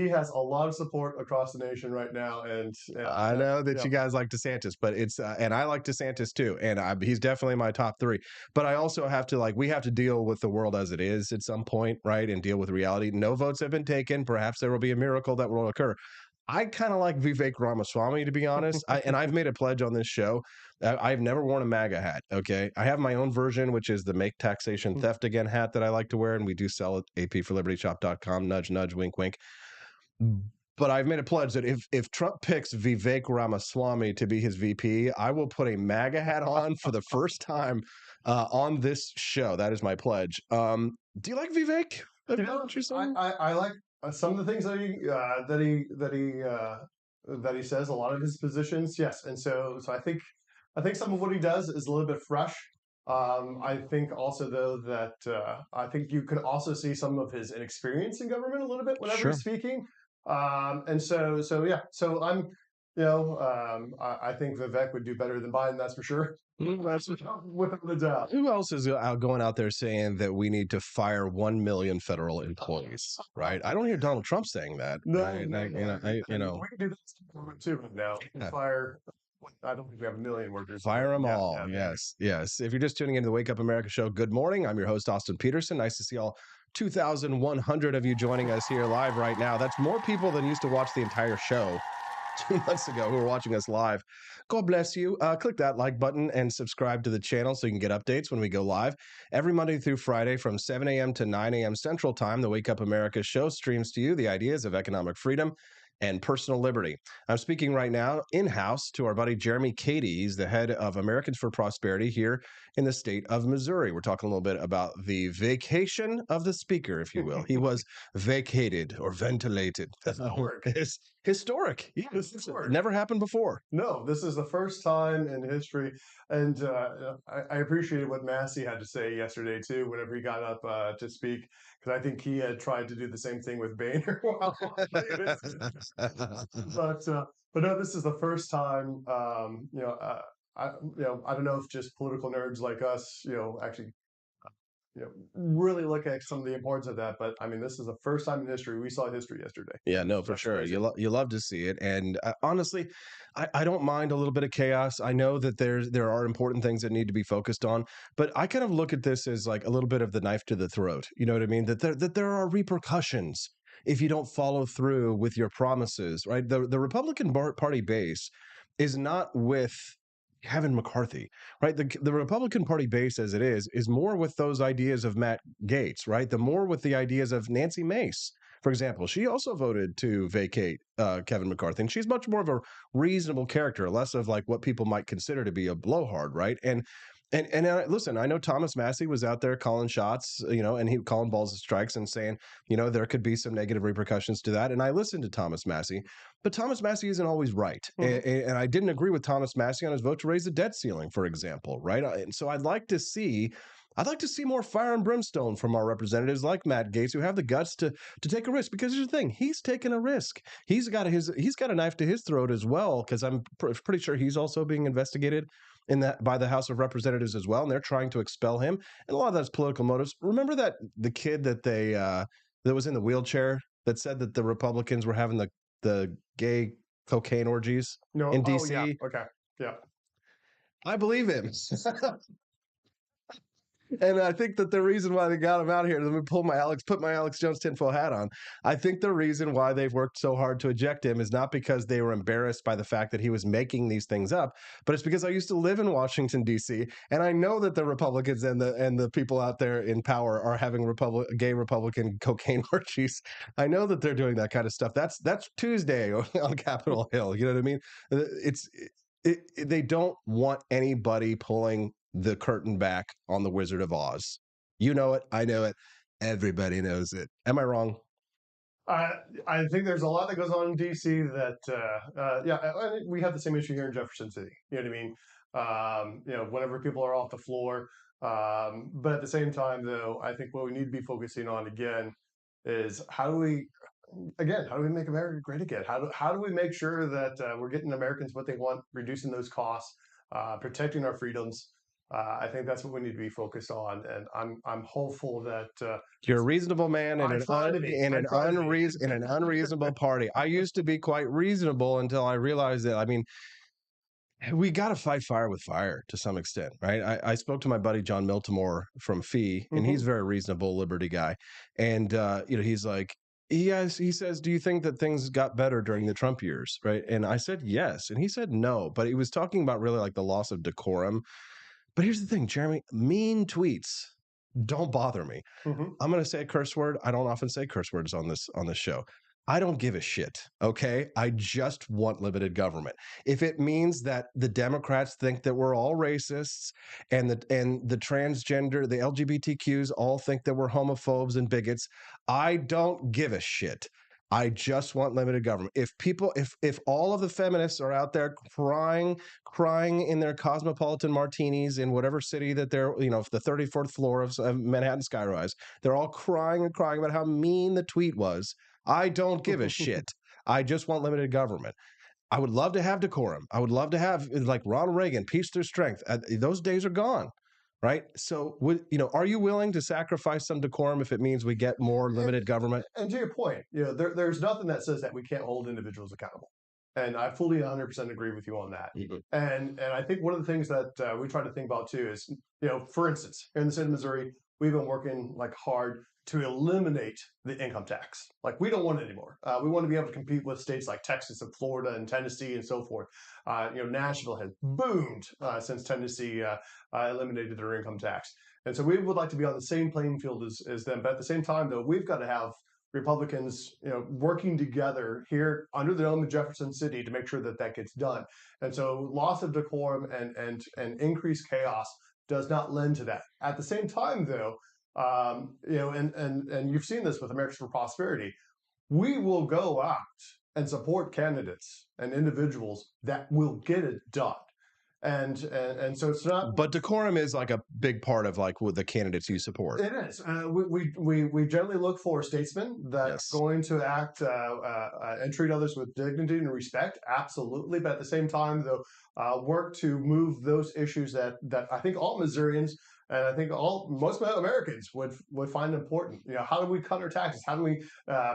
has a lot of support across the nation right now, and I know that you guys like DeSantis, but it's and I like DeSantis too, and he's definitely my top 3. But I also have to we have to deal with the world as it is at some point, right, and deal with reality. No votes have been taken. Perhaps there will be a miracle that will occur. I kind of like Vivek Ramaswamy, to be honest. And I've made a pledge on this show. I've never worn a MAGA hat, okay? I have my own version, which is the Make Taxation Theft Again hat that I like to wear, and we do sell at apforlibertyshop.com. Nudge, nudge, wink, wink. But I've made a pledge that if Trump picks Vivek Ramaswamy to be his VP, I will put a MAGA hat on for the first time on this show. That is my pledge. Do you like Vivek? I like some of the things that he says. A lot of his positions, yes, and so I think some of what he does is a little bit fresh. I think also though that I think you can also see some of his inexperience in government a little bit whenever he's speaking. And so yeah, so I'm, I think Vivek would do better than Biden, that's for sure. That's without a doubt. Who else is going out there saying that we need to fire 1 million federal employees? Right? I don't hear Donald Trump saying that. No, right? no, We can do that too now. Fire. I don't think we have a million workers. Fire them all. Yes. If you're just tuning into the Wake Up America show, good morning. I'm your host, Austin Peterson. Nice to see all 2,100 of you joining us here live right now. That's more people than used to watch the entire show 2 months ago who are watching us live. God bless you. Click that like button and subscribe to the channel so you can get updates when we go live. Every Monday through Friday from 7 a.m. to 9 a.m. Central Time, the Wake Up America show streams to you the ideas of economic freedom and personal liberty. I'm speaking right now in-house to our buddy Jeremy Cady. He's the head of Americans for Prosperity here in the state of Missouri. We're talking a little bit about the vacation of the speaker, if you will. He was vacated or ventilated. It's historic. Yeah, it's historic. Never happened before. No, this is the first time in history. And I appreciated what Massey had to say yesterday, too, whenever he got up to speak, because I think he had tried to do the same thing with Boehner. But no, this is the first time, I don't know if just political nerds like us, actually, really look at some of the importance of that. But I mean, this is the first time in history we saw history yesterday. Yeah, no, for sure. You love to see it, and honestly, I don't mind a little bit of chaos. I know that there are important things that need to be focused on, but I kind of look at this as like a little bit of the knife to the throat. You know what I mean? That there are repercussions if you don't follow through with your promises. Right? The Republican Party base is not with Kevin McCarthy, right? The Republican Party base as it is more with those ideas of Matt Gaetz, right? The more with the ideas of Nancy Mace, for example. She also voted to vacate Kevin McCarthy, and she's much more of a reasonable character, less of like what people might consider to be a blowhard, right? And listen, I know Thomas Massey was out there calling shots, and he calling balls and strikes and saying, there could be some negative repercussions to that. And I listened to Thomas Massey, but Thomas Massey isn't always right. Mm-hmm. And I didn't agree with Thomas Massey on his vote to raise the debt ceiling, for example, right? And so I'd like to see more fire and brimstone from our representatives like Matt Gaetz, who have the guts to take a risk. Because here's the thing: he's taken a risk. He's got a knife to his throat as well. Because I'm pretty sure he's also being investigated by the House of Representatives as well, and they're trying to expel him. And a lot of that's political motives. Remember that the kid that that was in the wheelchair that said that the Republicans were having the gay cocaine orgies in DC? Oh, yeah. Okay. Yeah. I believe him. And I think that the reason why they got him out here, let me put my Alex Jones tinfoil hat on. I think the reason why they've worked so hard to eject him is not because they were embarrassed by the fact that he was making these things up, but it's because I used to live in Washington, D.C., and I know that the Republicans and the people out there in power are having gay Republican cocaine orgies. I know that they're doing that kind of stuff. That's Tuesday on Capitol Hill. You know what I mean? They don't want anybody pulling the curtain back on the Wizard of Oz. You know it. I know it. Everybody knows it. Am I wrong? I think there's a lot that goes on in D.C. that, we have the same issue here in Jefferson City. You know what I mean? Whenever people are off the floor. But at the same time, though, I think what we need to be focusing on again is how do we make America great again? How do we make sure that we're getting Americans what they want, reducing those costs, protecting our freedoms? I think that's what we need to be focused on, and I'm hopeful that you're a reasonable man in an unreasonable party. I used to be quite reasonable until I realized that. I mean, we got to fight fire with fire to some extent, right? I spoke to my buddy John Miltimore from Fee, and he's a very reasonable liberty guy, and he's like. He says, do you think that things got better during the Trump years, right? And I said yes, and he said no, but he was talking about really like the loss of decorum. But here's the thing, Jeremy, mean tweets don't bother me. Mm-hmm. I'm going to say a curse word. I don't often say curse words on this show. I don't give a shit, okay? I just want limited government. If it means that the Democrats think that we're all racists and the transgender, the LGBTQs all think that we're homophobes and bigots, I don't give a shit. I just want limited government. If all of the feminists are out there crying in their cosmopolitan martinis in whatever city that they're, the 34th floor of Manhattan skyrise, they're all crying about how mean the tweet was. I don't give a shit. I just want limited government. I would love to have decorum. I would love to have, like Ronald Reagan, peace through strength. Those days are gone, right? So, are you willing to sacrifice some decorum if it means we get more limited government? And to your point, there's nothing that says that we can't hold individuals accountable. And I fully 100% agree with you on that. Mm-hmm. And I think one of the things that we try to think about too is, for instance, here in the state of Missouri, we've been working like hard to eliminate the income tax. Like, we don't want it anymore. We want to be able to compete with states like Texas and Florida and Tennessee and so forth. Nashville has boomed since Tennessee eliminated their income tax. And so we would like to be on the same playing field as them. But at the same time, though, we've got to have Republicans, working together here under the dome of Jefferson City to make sure that gets done. And so loss of decorum and increased chaos does not lend to that. At the same time, though, and you've seen this with Americans for Prosperity, we will go out and support candidates and individuals that will get it done. And so it's not. But decorum is like a big part of like the candidates you support. It is. We generally look for statesmen that's going to act and treat others with dignity and respect. Absolutely. But at the same time, though, work to move those issues that I think all Missourians and I think most Americans would find important. How do we cut our taxes? How do we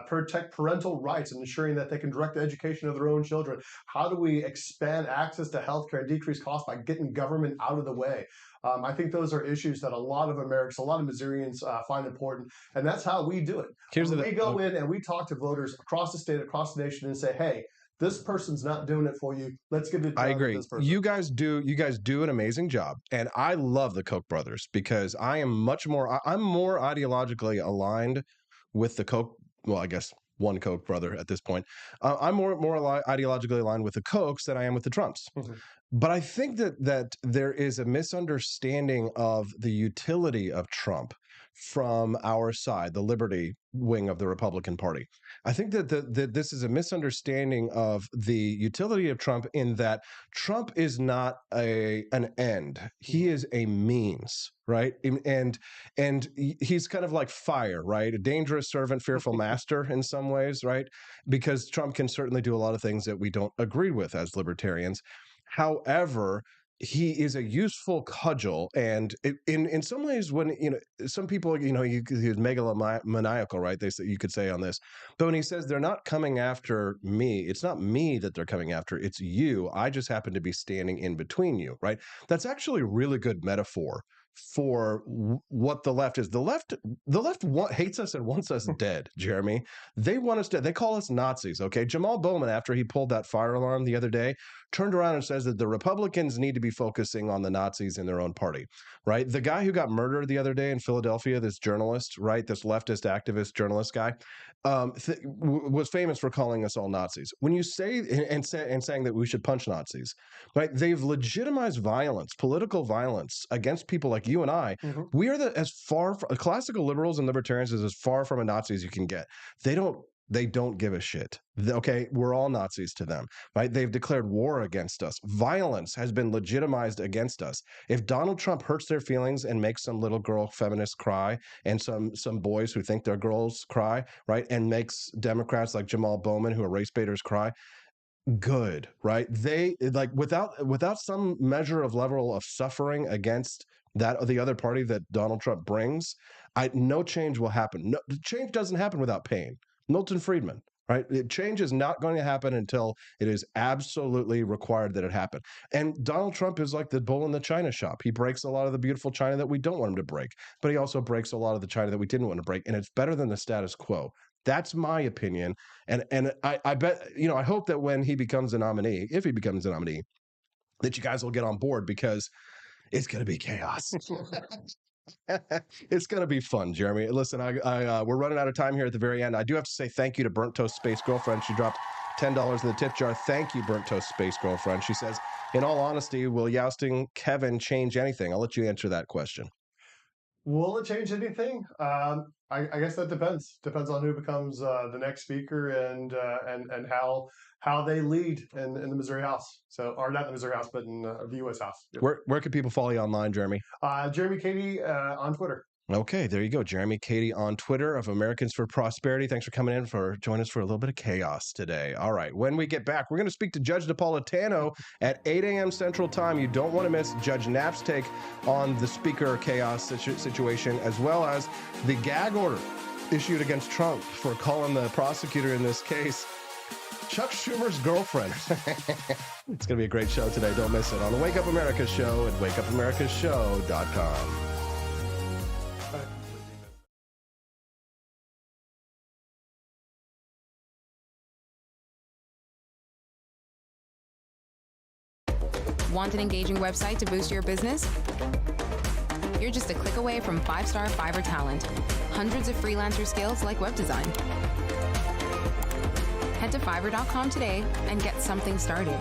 protect parental rights and ensuring that they can direct the education of their own children? How do we expand access to healthcare and decrease costs by getting government out of the way? I think those are issues that a lot of Americans, a lot of Missourians find important, and that's how we do it. We go in and we talk to voters across the state, across the nation, and say, hey, this person's not doing it for you. Let's give it. I agree. You guys do an amazing job, and I love the Koch brothers because I'm more ideologically aligned with the Koch. Well, I guess one Koch brother at this point. I'm more ideologically aligned with the Kochs than I am with the Trumps. Mm-hmm. But I think that there is a misunderstanding of the utility of Trump from our side, the liberty wing of the Republican Party. I think that this is a misunderstanding of the utility of Trump in that Trump is not an end. He is a means, right? And he's kind of like fire, right? A dangerous servant, fearful master in some ways, right? Because Trump can certainly do a lot of things that we don't agree with as libertarians. However, he is a useful cudgel, and in some ways, when some people, he's megalomaniacal, right? You could say on this, but when he says they're not coming after me, it's not me that they're coming after, it's you. I just happen to be standing in between you, right? That's actually a really good metaphor for what the left is. The left hates us and wants us dead, Jeremy. They want us dead. They call us Nazis, okay? Jamal Bowman, after he pulled that fire alarm the other day, turned around and says that the Republicans need to be focusing on the Nazis in their own party, right? The guy who got murdered the other day in Philadelphia, this journalist, right? This leftist activist journalist guy, was famous for calling us all Nazis. When you say and saying that we should punch Nazis, right? They've legitimized violence, political violence against people like you and I. Mm-hmm. We are classical liberals and libertarians is as far from a Nazi as you can get. They don't give a shit. Okay, we're all Nazis to them, right? They've declared war against us. Violence has been legitimized against us. If Donald Trump hurts their feelings and makes some little girl feminist cry and some boys who think they're girls cry, right? And makes Democrats like Jamal Bowman, who are race baiters, cry, good, right? They without some measure of level of suffering against that or the other party that Donald Trump brings, no change will happen. No, change doesn't happen without pain. Milton Friedman, right? Change is not going to happen until it is absolutely required that it happen. And Donald Trump is like the bull in the china shop. He breaks a lot of the beautiful china that we don't want him to break, but he also breaks a lot of the china that we didn't want to break. And it's better than the status quo. That's my opinion. And I bet, I hope that when he becomes a nominee, if he becomes a nominee, that you guys will get on board because it's going to be chaos. It's going to be fun, Jeremy. Listen, we're running out of time here at the very end. I do have to say thank you to Burnt Toast Space Girlfriend. She dropped $10 in the tip jar. Thank you, Burnt Toast Space Girlfriend. She says, in all honesty, will jousting Kevin change anything? I'll let you answer that question. Will it change anything? I guess that depends. Depends on who becomes the next speaker and how they lead in the Missouri House. So, or not the Missouri House, but in the U.S. House. Yep. Where can people follow you online, Jeremy? Jeremy Cady on Twitter. Okay, there you go. Jeremy Cady on Twitter of Americans for Prosperity. Thanks for coming in joining us for a little bit of chaos today. All right, when we get back, we're going to speak to Judge Napolitano at 8 a.m. Central Time. You don't want to miss Judge Knapp's take on the speaker chaos situation, as well as the gag order issued against Trump for calling the prosecutor in this case Chuck Schumer's girlfriend. It's going to be a great show today. Don't miss it on the Wake Up America Show at wakeupAmericaShow.com. Want an engaging website to boost your business? You're just a click away from 5-star Fiverr talent. Hundreds of freelancer skills like web design. Head to Fiverr.com today and get something started.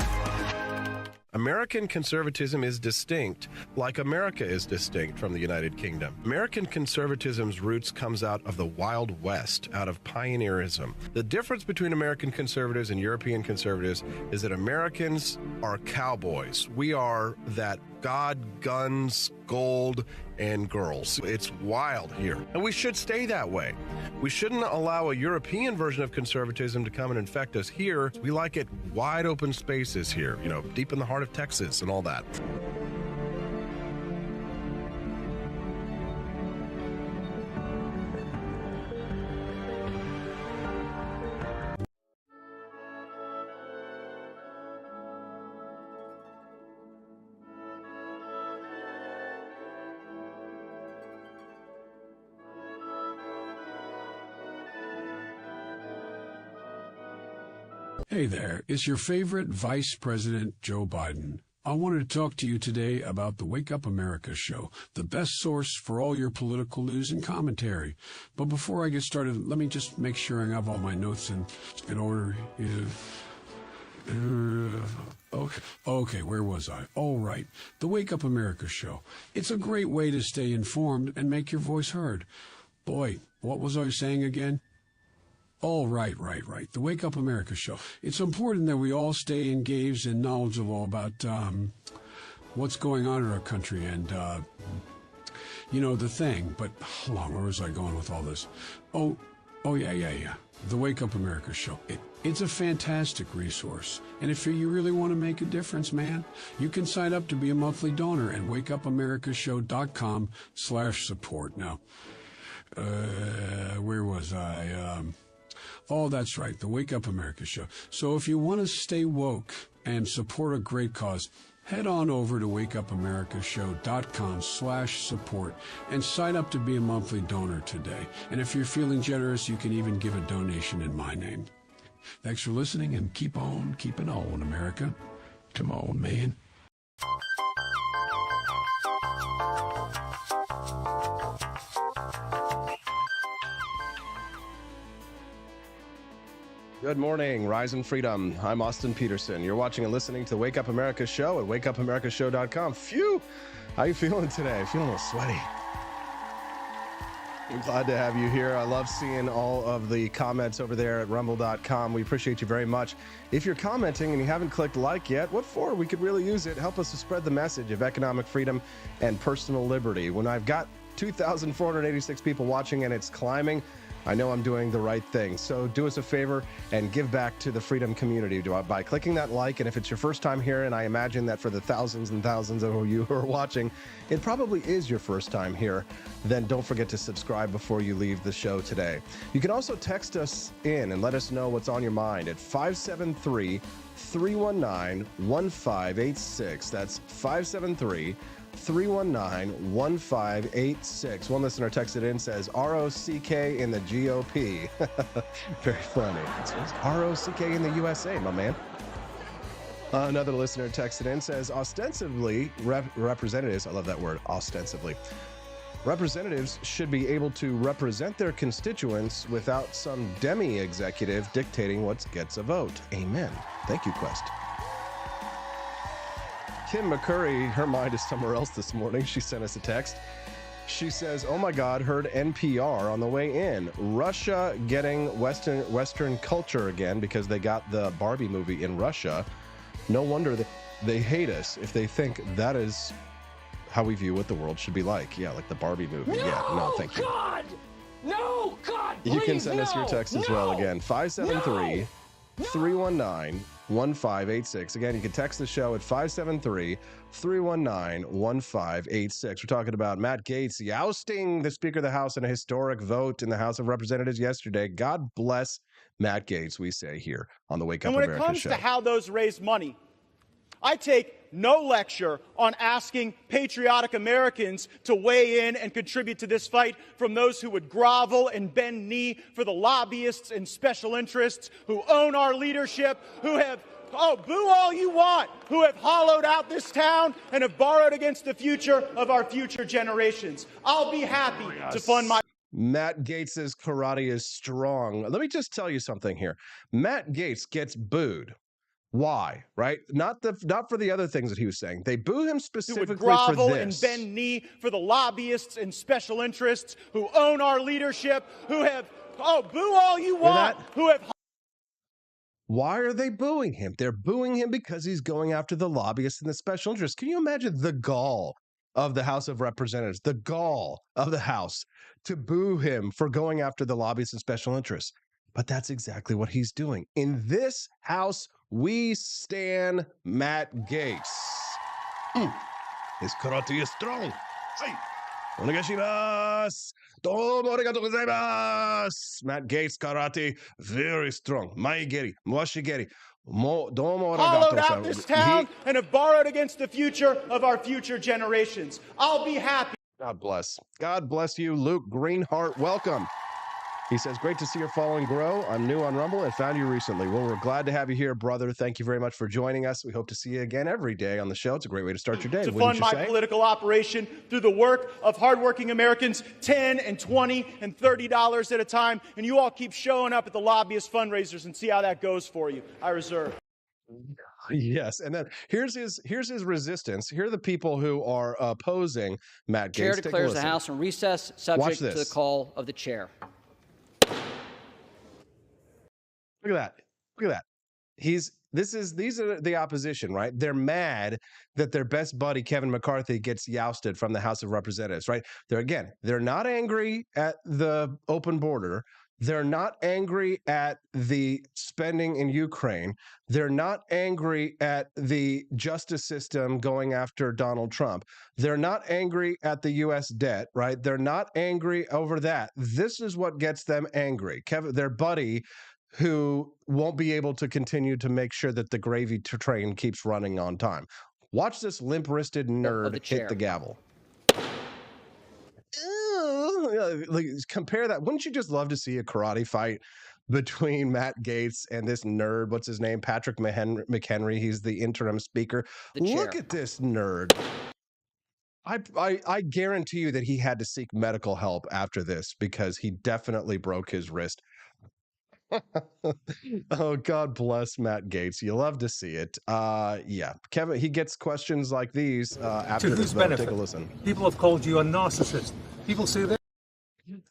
American conservatism is distinct, like America is distinct from the United Kingdom. American conservatism's roots comes out of the Wild West, out of pioneerism. The difference between American conservatives and European conservatives is that Americans are cowboys. We are that God, guns, gold, and girls. It's wild here, and we should stay that way. We shouldn't allow a European version of conservatism to come and infect us here. We like it wide open spaces here, deep in the heart of Texas and all that. Hey there, it's your favorite Vice President Joe Biden. I wanted to talk to you today about the Wake Up America show, the best source for all your political news and commentary. But before I get started, let me just make sure I have all my notes in order. Okay, where was I? All right, the Wake Up America show. It's a great way to stay informed and make your voice heard. Boy, what was I saying again? Oh, right. The Wake Up America show. It's important that we all stay engaged and knowledgeable about what's going on in our country and, the thing. But hold on, where was I going with all this? Oh, yeah. The Wake Up America show. It's a fantastic resource. And if you really want to make a difference, man, you can sign up to be a monthly donor at wakeupAmericaShow.com/support. Now, where was I? Oh, that's right, the Wake Up America show. So if you want to stay woke and support a great cause, head on over to wakeupAmericaShow.com/support and sign up to be a monthly donor today. And if you're feeling generous, you can even give a donation in my name. Thanks for listening, and keep on keeping on, America. Come on, man. Good morning, Rise and Freedom. I'm Austin Peterson. You're watching and listening to the Wake Up America show at wakeupAmericaShow.com. Phew! How you feeling today? Feeling a little sweaty. I'm glad to have you here. I love seeing all of the comments over there at rumble.com. We appreciate you very much. If you're commenting and you haven't clicked like yet, what for? We could really use it. Help us to spread the message of economic freedom and personal liberty. When I've got 2,486 people watching and it's climbing, I know I'm doing the right thing. So do us a favor and give back to the freedom community by clicking that like. And if it's your first time here, and I imagine that for the thousands and thousands of you who are watching, it probably is your first time here, then don't forget to subscribe before you leave the show today. You can also text us in and let us know what's on your mind at 573-319-1586. That's 573-319-1586. One listener texted in, says ROCK in the GOP. Very funny. It's ROCK in the USA, my man. Another listener texted in, says ostensibly representatives, I love that word, ostensibly, Representatives should be able to represent their constituents without some demi-executive dictating what gets a vote. Amen. Thank you, Quest. Kim McCurry, her mind is somewhere else this morning. She sent us a text. She says, oh my God, heard NPR on the way in. Russia getting Western culture again because they got the Barbie movie in Russia. No wonder they hate us if they think that is how we view what the world should be like. Yeah, like the Barbie movie. No, yeah, no, thank you. God! No, God, please, You can send us your text as well again. 573-319-1586. Again, you can text the show at 573-319-1586. We're talking about Matt Gaetz ousting the Speaker of the House in a historic vote in the House of Representatives yesterday. God bless Matt Gaetz, we say here on the Wake Up America show. And when it comes to how those raise money, I take no lecture on asking patriotic Americans to weigh in and contribute to this fight from those who would grovel and bend knee for the lobbyists and special interests who own our leadership, who have, oh, boo all you want, who have hollowed out this town and have borrowed against the future of our future generations. I'll be happy to fund my... Matt Gaetz's karate is strong. Let me just tell you something here. Matt Gaetz gets booed. Why? Right? Not for the other things that he was saying. They boo him specifically who would grovel for this. and bend knee for the lobbyists and special interests who own our leadership, who have, oh, boo all you want, who have... Why are they booing him? They're booing him because he's going after the lobbyists and the special interests. Can you imagine the gall of the House of Representatives, the gall of the House to boo him for going after the lobbyists and special interests? But that's exactly what he's doing. In this House, we stand Matt Gaetz. His karate is strong. Hey, onegaishimasu. Domo arigatou gozaimasu. Matt Gaetz karate very strong. Maigeri, moshigeri. Domo hollowed out this town and have borrowed against the future of our future generations. I'll be happy. God bless. God bless you, Luke Greenhart. Welcome. He says, great to see your following grow. I'm new on Rumble and found you recently. Well, we're glad to have you here, brother. Thank you very much for joining us. We hope to see you again every day on the show. It's a great way to start your day. To fund my political operation through the work of hardworking Americans, $10 and $20 and $30 at a time. And you all keep showing up at the lobbyist fundraisers and see how that goes for you. I reserve. Yes, and then here's his resistance. Here are the people who are opposing Matt Gaetz. Chair declares the House in recess, subject to the call of the chair. Look at that. Look at that. These are the opposition, right? They're mad that their best buddy, Kevin McCarthy, gets ousted from the House of Representatives, right? They're not angry at the open border. They're not angry at the spending in Ukraine. They're not angry at the justice system going after Donald Trump. They're not angry at the U.S. debt, right? They're not angry over that. This is what gets them angry. Kevin, their buddy, who won't be able to continue to make sure that the gravy train keeps running on time. Watch this limp-wristed nerd hit the gavel. Like, compare that. Wouldn't you just love to see a karate fight between Matt Gaetz and this nerd? What's his name? Patrick McHenry. He's the interim speaker. Look at this nerd. I guarantee you that he had to seek medical help after this because he definitely broke his wrist. Oh, God bless Matt Gaetz. You love to see it. Yeah, Kevin, he gets questions like these after this vote. Take a listen. People have called you a narcissist. People say that.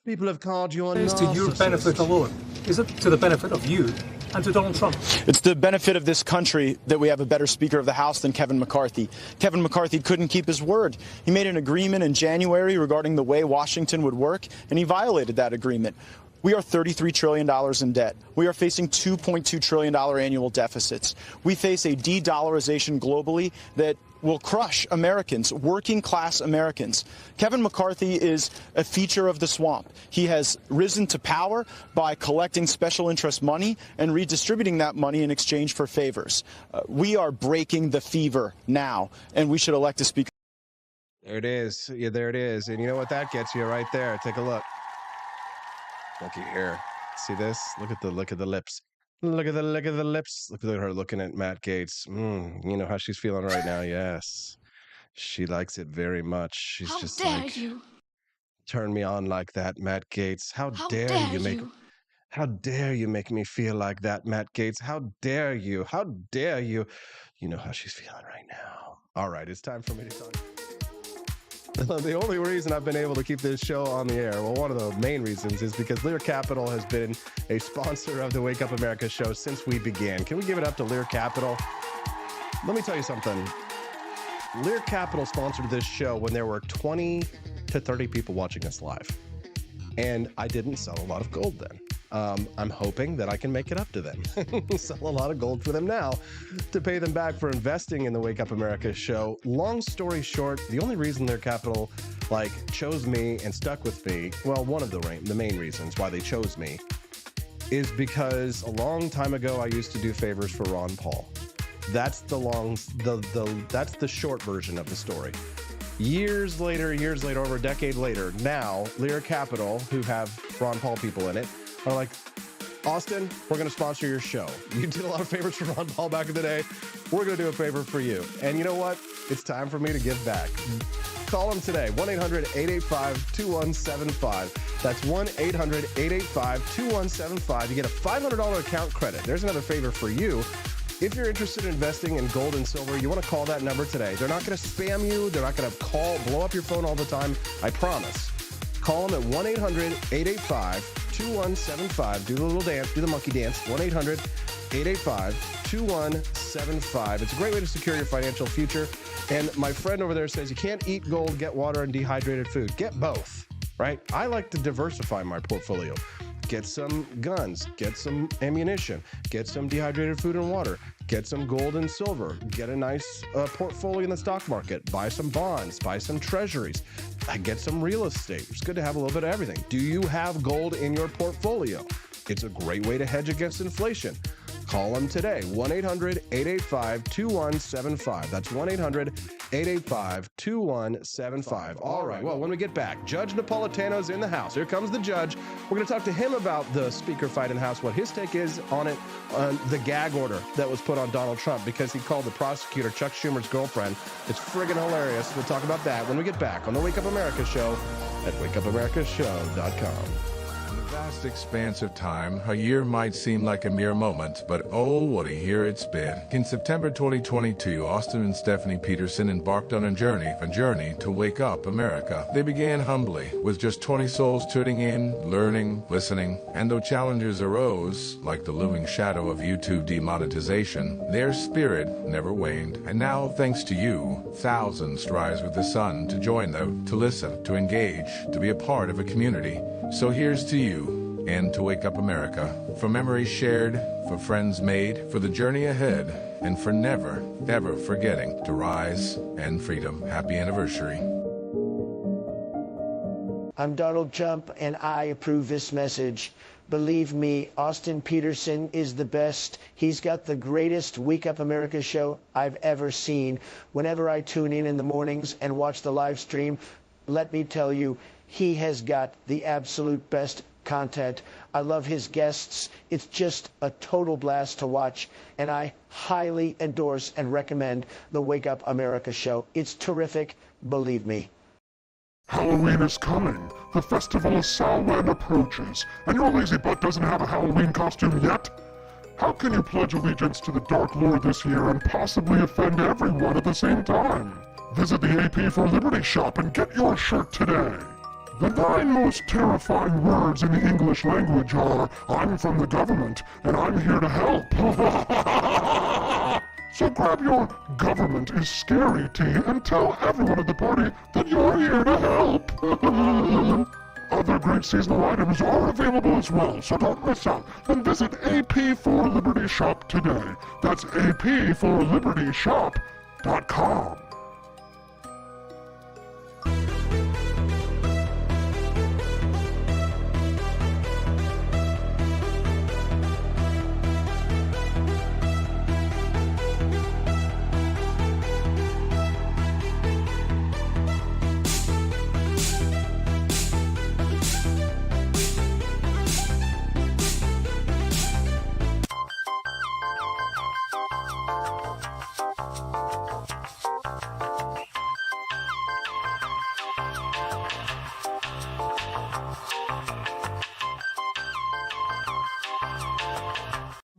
People have called you a narcissist. To your benefit alone. Is it to the benefit of you and to Donald Trump? It's the benefit of this country that we have a better Speaker of the House than Kevin McCarthy. Kevin McCarthy couldn't keep his word. He made an agreement in January regarding the way Washington would work, and he violated that agreement. We are $33 trillion in debt. We are facing $2.2 trillion annual deficits. We face a de-dollarization globally that will crush Americans, working class Americans. Kevin McCarthy is a feature of the swamp. He has risen to power by collecting special interest money and redistributing that money in exchange for favors. We are breaking the fever now, and we should elect a speaker. There it is. Yeah, there it is. And you know what that gets you right there. Take a look. Looky here. See this? Look at the lips. Look at the lips. Look at her looking at Matt Gaetz. You know how she's feeling right now. Yes, she likes it very much. She's just like, turn me on like that, Matt Gaetz. How dare you make me feel like that, Matt Gaetz? How dare you? How dare you? You know how she's feeling right now. All right, it's time for me to talk. The only reason I've been able to keep this show on the air, well, one of the main reasons is because Lear Capital has been a sponsor of the Wake Up America show since we began. Can we give it up to Lear Capital? Let me tell you something. Lear Capital sponsored this show when there were 20 to 30 people watching us live. And I didn't sell a lot of gold then. I'm hoping that I can make it up to them. Sell a lot of gold for them now to pay them back for investing in the Wake Up America show. Long story short, the only reason Lear Capital chose me and stuck with me, well, one of the main reasons why they chose me is because a long time ago I used to do favors for Ron Paul. That's that's the short version of the story. Years later, over a decade later, now Lear Capital, who have Ron Paul people in it, are like, Austin, we're going to sponsor your show. You did a lot of favors for Ron Paul back in the day. We're going to do a favor for you. And you know what? It's time for me to give back. Call them today, 1-800-885-2175. That's 1-800-885-2175. You get a $500 account credit. There's another favor for you. If you're interested in investing in gold and silver, you want to call that number today. They're not going to spam you. They're not going to blow up your phone all the time. I promise. Call them at 1-800-885-2175. Do the little dance, do the monkey dance, 1-800-885-2175. It's a great way to secure your financial future. And my friend over there says you can't eat gold, get water, and dehydrated food. Get both, right? I like to diversify my portfolio. Get some guns, get some ammunition, get some dehydrated food and water, get some gold and silver, get a nice portfolio in the stock market, buy some bonds, buy some treasuries, get some real estate. It's good to have a little bit of everything. Do you have gold in your portfolio? It's a great way to hedge against inflation. Call them today, 1-800-885-2175. That's 1-800-885-2175. All right, well, when we get back, Judge Napolitano's in the house. Here comes the judge. We're going to talk to him about the speaker fight in the House, what his take is on it, on the gag order that was put on Donald Trump because he called the prosecutor Chuck Schumer's girlfriend. It's friggin' hilarious. We'll talk about that when we get back on the Wake Up America show at wakeupAmericaShow.com. Vast expanse of time, a year might seem like a mere moment, but oh, what a year it's been. In September 2022, Austin and Stephanie Peterson embarked on a journey to wake up America. They began humbly, with just 20 souls tuning in, learning, listening, and though challenges arose, like the looming shadow of YouTube demonetization, their spirit never waned. And now, thanks to you, thousands rise with the sun to join them, to listen, to engage, to be a part of a community. So here's to you, and to Wake Up America, for memories shared, for friends made, for the journey ahead, and for never, ever forgetting to rise and freedom. Happy anniversary. I'm Donald Trump, and I approve this message. Believe me, Austin Peterson is the best. He's got the greatest Wake Up America show I've ever seen. Whenever I tune in the mornings and watch the live stream, let me tell you, he has got the absolute best content. I love his guests. It's just a total blast to watch, and I highly endorse and recommend the Wake Up America show. It's terrific, believe me. Halloween is coming. The festival of Samhain approaches, and your lazy butt doesn't have a Halloween costume yet? How can you pledge allegiance to the Dark Lord this year and possibly offend everyone at the same time? Visit the AP for Liberty shop and get your shirt today. The 9 most terrifying words in the English language are, I'm from the government, and I'm here to help. So grab your government is scary tee and tell everyone at the party that you're here to help. Other great seasonal items are available as well, so don't miss out. And visit AP for Liberty shop today. That's apforlibertyshop.com.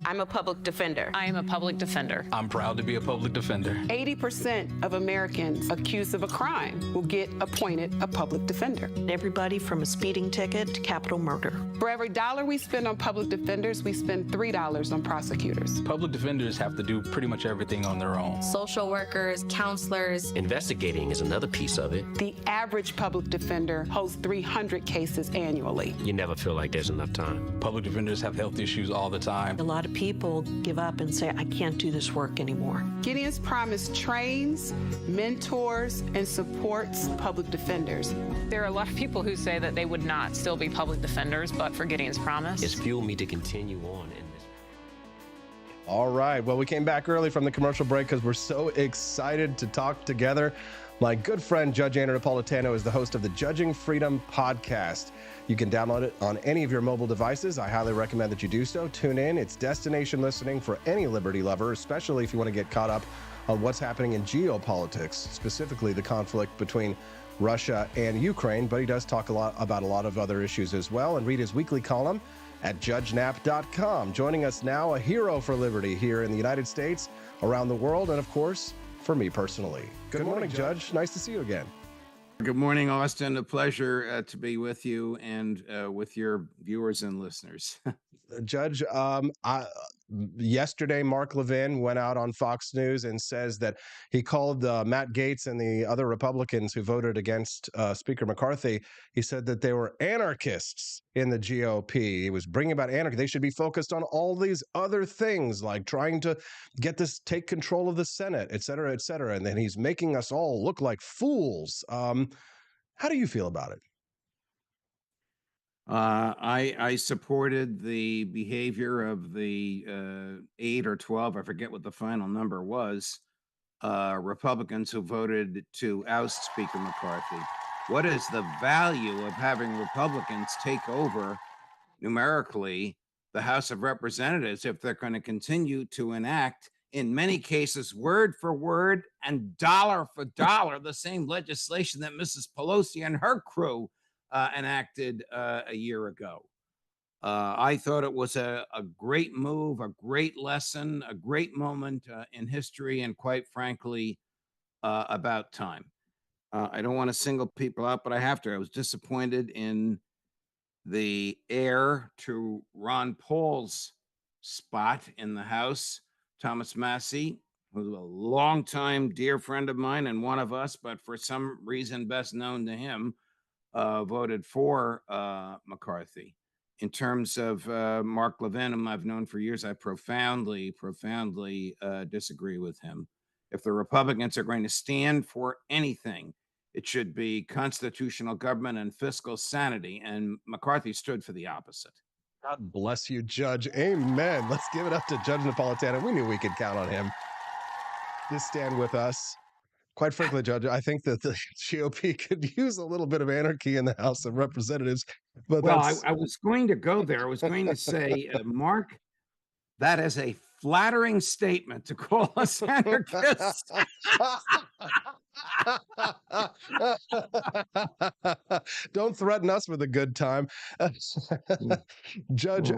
I'm a public defender. I am a public defender. I'm proud to be a public defender. 80% of Americans accused of a crime will get appointed a public defender. Everybody from a speeding ticket to capital murder. For every dollar we spend on public defenders, we spend $3 on prosecutors. Public defenders have to do pretty much everything on their own. Social workers, counselors. Investigating is another piece of it. The average public defender holds 300 cases annually. You never feel like there's enough time. Public defenders have health issues all the time. A lot of people give up and say, I can't do this work anymore. Gideon's Promise trains, mentors, and supports public defenders. There are a lot of people who say that they would not still be public defenders, but for Gideon's Promise. It's fueled me to continue on in this. All right. Well, we came back early from the commercial break because we're so excited to talk together. My good friend, Judge Andrew Napolitano, is the host of the Judging Freedom podcast. You can download it on any of your mobile devices. I highly recommend that you do so. Tune in. It's destination listening for any liberty lover, especially if you want to get caught up on what's happening in geopolitics, specifically the conflict between Russia and Ukraine. But he does talk about a lot of other issues as well, and read his weekly column at judgenap.com. Joining us now, a hero for liberty here in the United States, around the world, and of course, for me personally. Good morning, Judge. Nice to see you again. Good morning, Austin. A pleasure to be with you and with your viewers and listeners. Judge, yesterday, Mark Levin went out on Fox News and says that he called Matt Gaetz and the other Republicans who voted against Speaker McCarthy. He said that they were anarchists in the GOP. He was bringing about anarchy. They should be focused on all these other things, like trying to take control of the Senate, et cetera, et cetera. And then he's making us all look like fools. How do you feel about it? I supported the behavior of the 8 or 12, I forget what the final number was, Republicans who voted to oust Speaker McCarthy. What is the value of having Republicans take over numerically the House of Representatives if they're going to continue to enact, in many cases, word for word and dollar for dollar, the same legislation that Mrs. Pelosi and her crew enacted a year ago? I thought it was a great move, a great lesson, a great moment in history, and quite frankly, about time. I don't want to single people out, but I have to. I was disappointed in the heir to Ron Paul's spot in the House, Thomas Massie, who's a longtime dear friend of mine and one of us, but for some reason best known to him, voted for McCarthy. In terms of Mark Levin, whom I've known for years, I profoundly disagree with him. If the Republicans are going to stand for anything, it should be constitutional government and fiscal sanity, and McCarthy stood for the opposite. God bless you, Judge. Amen. Let's give it up to Judge Napolitano. We knew we could count on him to stand with us. Quite frankly, Judge, I think that the GOP could use a little bit of anarchy in the House of Representatives. But well, I was going to go there. I was going to say, Mark, that is a flattering statement to call us anarchists. Don't threaten us with a good time. Judge,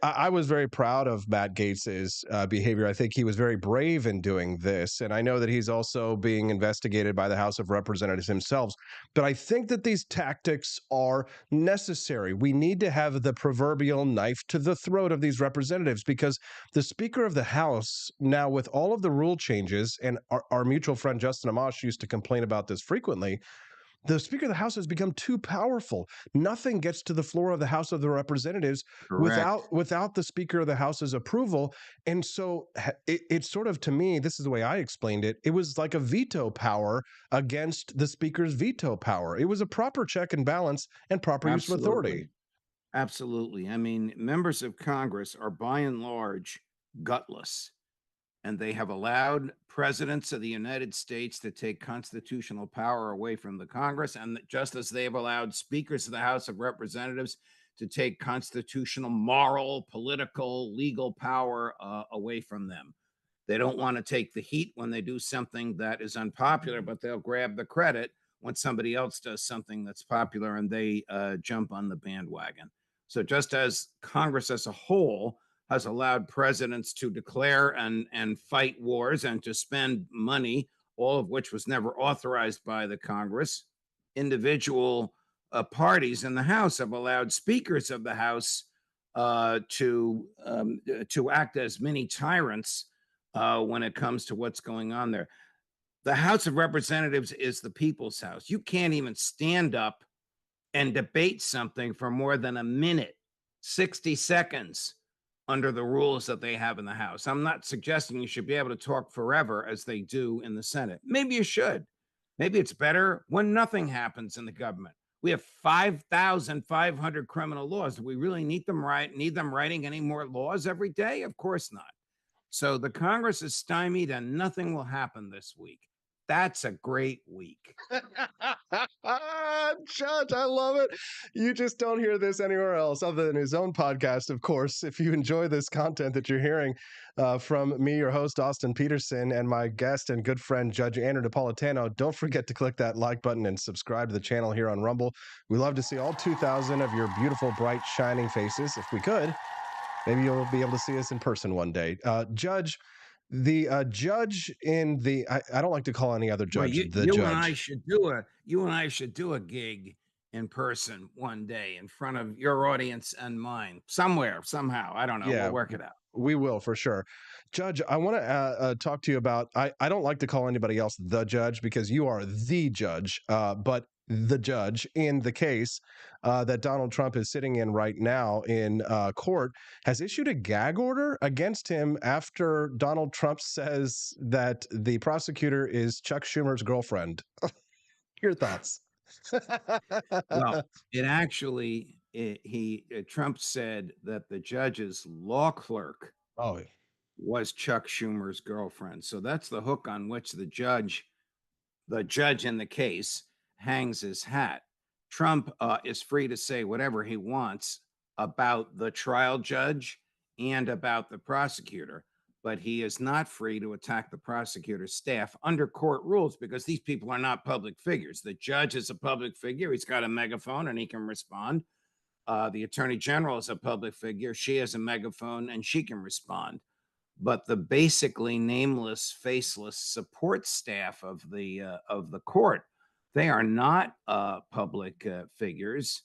I was very proud of Matt Gaetz's behavior. I think he was very brave in doing this. And I know that he's also being investigated by the House of Representatives themselves. But I think that these tactics are necessary. We need to have the proverbial knife to the throat of these representatives, because the Speaker of the House, now with all of the rule changes, and our mutual friend Justin Amash used to complain about this frequently, the Speaker of the House has become too powerful. Nothing gets to the floor of the House of the Representatives without the Speaker of the House's approval. And so it's sort of, to me, this is the way I explained it, it was like a veto power against the Speaker's veto power. It was a proper check and balance and proper use of authority. Absolutely. I mean, members of Congress are by and large gutless, and they have allowed presidents of the United States to take constitutional power away from the Congress, and just as they have allowed speakers of the House of Representatives to take constitutional, moral, political, legal power away from them. They don't want to take the heat when they do something that is unpopular, but they'll grab the credit when somebody else does something that's popular, and they jump on the bandwagon. So just as Congress as a whole has allowed presidents to declare and fight wars and to spend money, all of which was never authorized by the Congress. Individual parties in the House have allowed speakers of the House to act as mini tyrants when it comes to what's going on there. The House of Representatives is the people's house. You can't even stand up and debate something for more than a minute, 60 seconds, under the rules that they have in the House. I'm not suggesting you should be able to talk forever as they do in the Senate. Maybe you should. Maybe it's better when nothing happens in the government. We have 5,500 criminal laws. Do we really need them writing any more laws every day? Of course not. So the Congress is stymied and nothing will happen this week. That's a great week. Judge, I love it. You just don't hear this anywhere else other than his own podcast, of course. If you enjoy this content that you're hearing from me, your host, Austin Peterson, and my guest and good friend, Judge Andrew Napolitano, don't forget to click that like button and subscribe to the channel here on Rumble. We love to see all 2,000 of your beautiful, bright, shining faces. If we could, maybe you'll be able to see us in person one day. Judge, the judge in the I don't like to call any other judge you judge. And I should do a gig in person one day in front of your audience and mine, somewhere, somehow. I don't know. Yeah, we'll work it out. We will, for sure. Judge, I want to talk to you about, I don't like to call anybody else the judge because you are the judge, but the judge in the case that Donald Trump is sitting in right now in court has issued a gag order against him after Donald Trump says that the prosecutor is Chuck Schumer's girlfriend. Your thoughts? Well, Trump said that the judge's law clerk was Chuck Schumer's girlfriend. So that's the hook on which the judge in the case hangs his hat. Trump is free to say whatever he wants about the trial judge and about the prosecutor, but he is not free to attack the prosecutor's staff under court rules because these people are not public figures. The judge is a public figure. He's got a megaphone and he can respond. The attorney general is a public figure. She has a megaphone and she can respond. But the basically nameless, faceless support staff of the court, they are not public figures.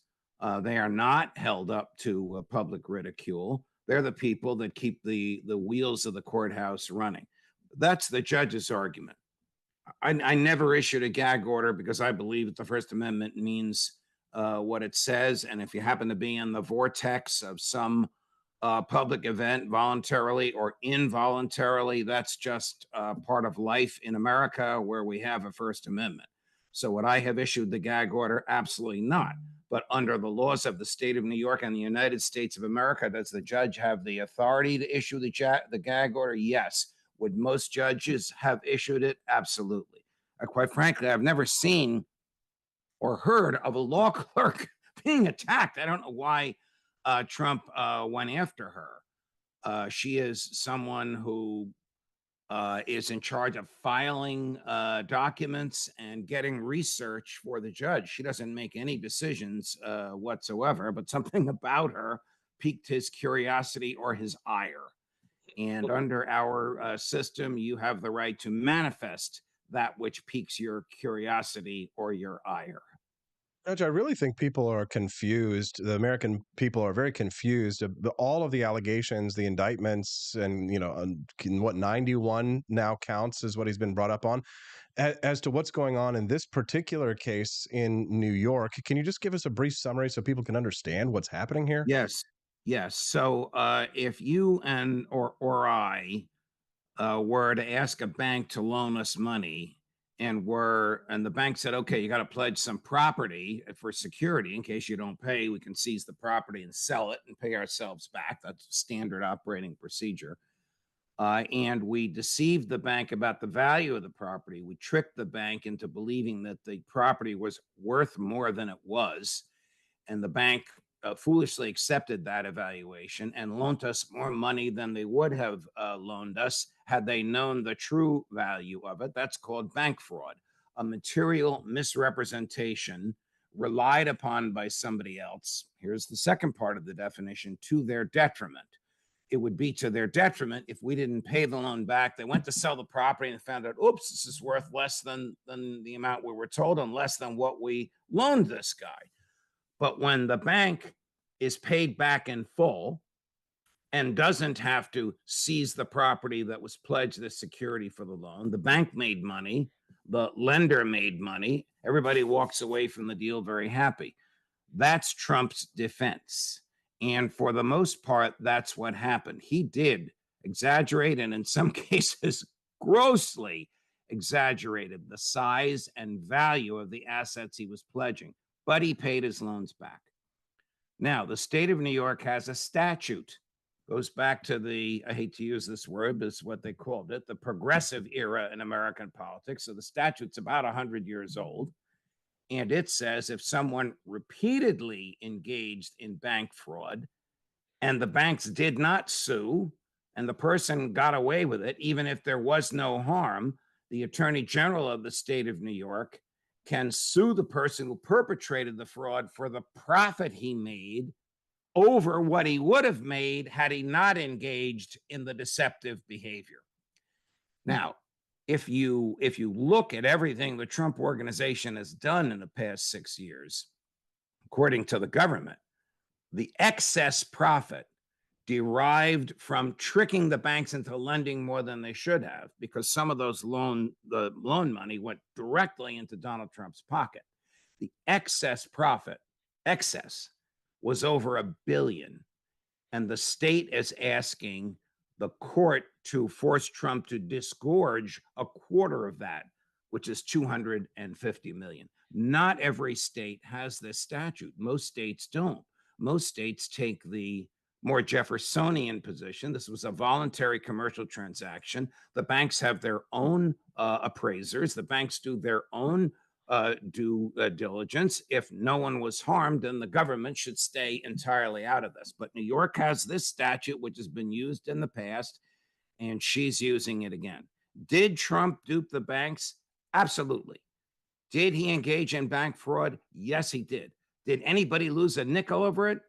They are not held up to public ridicule. They're the people that keep the wheels of the courthouse running. That's the judge's argument. I never issued a gag order because I believe that the First Amendment means what it says. And if you happen to be in the vortex of some public event, voluntarily or involuntarily, that's just part of life in America where we have a First Amendment. So would I have issued the gag order? Absolutely not. But under the laws of the state of New York and the United States of America, does the judge have the authority to issue the gag order? Yes. Would most judges have issued it? Absolutely. Quite frankly, I've never seen or heard of a law clerk being attacked. I don't know why Trump went after her. She is someone who is in charge of filing documents and getting research for the judge. She doesn't make any decisions whatsoever, but something about her piqued his curiosity or his ire. And under our system, you have the right to manifest that which piques your curiosity or your ire. Judge, I really think people are confused. The American people are very confused. All of the allegations, the indictments, and, what 91 now counts is what he's been brought up on, as to what's going on in this particular case in New York. Can you just give us a brief summary so people can understand what's happening here? Yes. So if you or I were to ask a bank to loan us money, and the bank said, okay, you got to pledge some property for security in case you don't pay, we can seize the property and sell it and pay ourselves back. That's standard operating procedure. And we deceived the bank about the value of the property. We tricked the bank into believing that the property was worth more than it was. And the bank foolishly accepted that evaluation and loaned us more money than they would have loaned us had they known the true value of it. That's called bank fraud, a material misrepresentation relied upon by somebody else. Here's the second part of the definition: to their detriment. it would be to their detriment if we didn't pay the loan back. They went to sell the property and found out, oops, this is worth less than the amount we were told and less than what we loaned this guy. But when the bank is paid back in full and doesn't have to seize the property that was pledged as security for the loan, the bank made money, the lender made money, everybody walks away from the deal very happy. That's Trump's defense. And for the most part, that's what happened. He did exaggerate, and in some cases, grossly exaggerated the size and value of the assets he was pledging, but he paid his loans back. Now, the state of New York has a statute, goes back to the, I hate to use this word, but it's what they called it, the progressive era in American politics. So the statute's about 100 years old. And it says if someone repeatedly engaged in bank fraud and the banks did not sue and the person got away with it, even if there was no harm, the Attorney General of the state of New York can sue the person who perpetrated the fraud for the profit he made over what he would have made had he not engaged in the deceptive behavior. Now, if you look at everything the Trump organization has done in the past 6 years, according to the government, the excess profit derived from tricking the banks into lending more than they should have, because some of those the loan money went directly into Donald Trump's pocket. The excess profit, was over $1 billion. And the state is asking the court to force Trump to disgorge a quarter of that, which is $250 million. Not every state has this statute. Most states don't. Most states take the more Jeffersonian position. This was a voluntary commercial transaction. The banks have their own appraisers. The banks do their own due diligence. If no one was harmed, then the government should stay entirely out of this. But New York has this statute, which has been used in the past, and she's using it again. Did Trump dupe the banks? Absolutely. Did he engage in bank fraud? Yes, he did. Did anybody lose a nickel over it?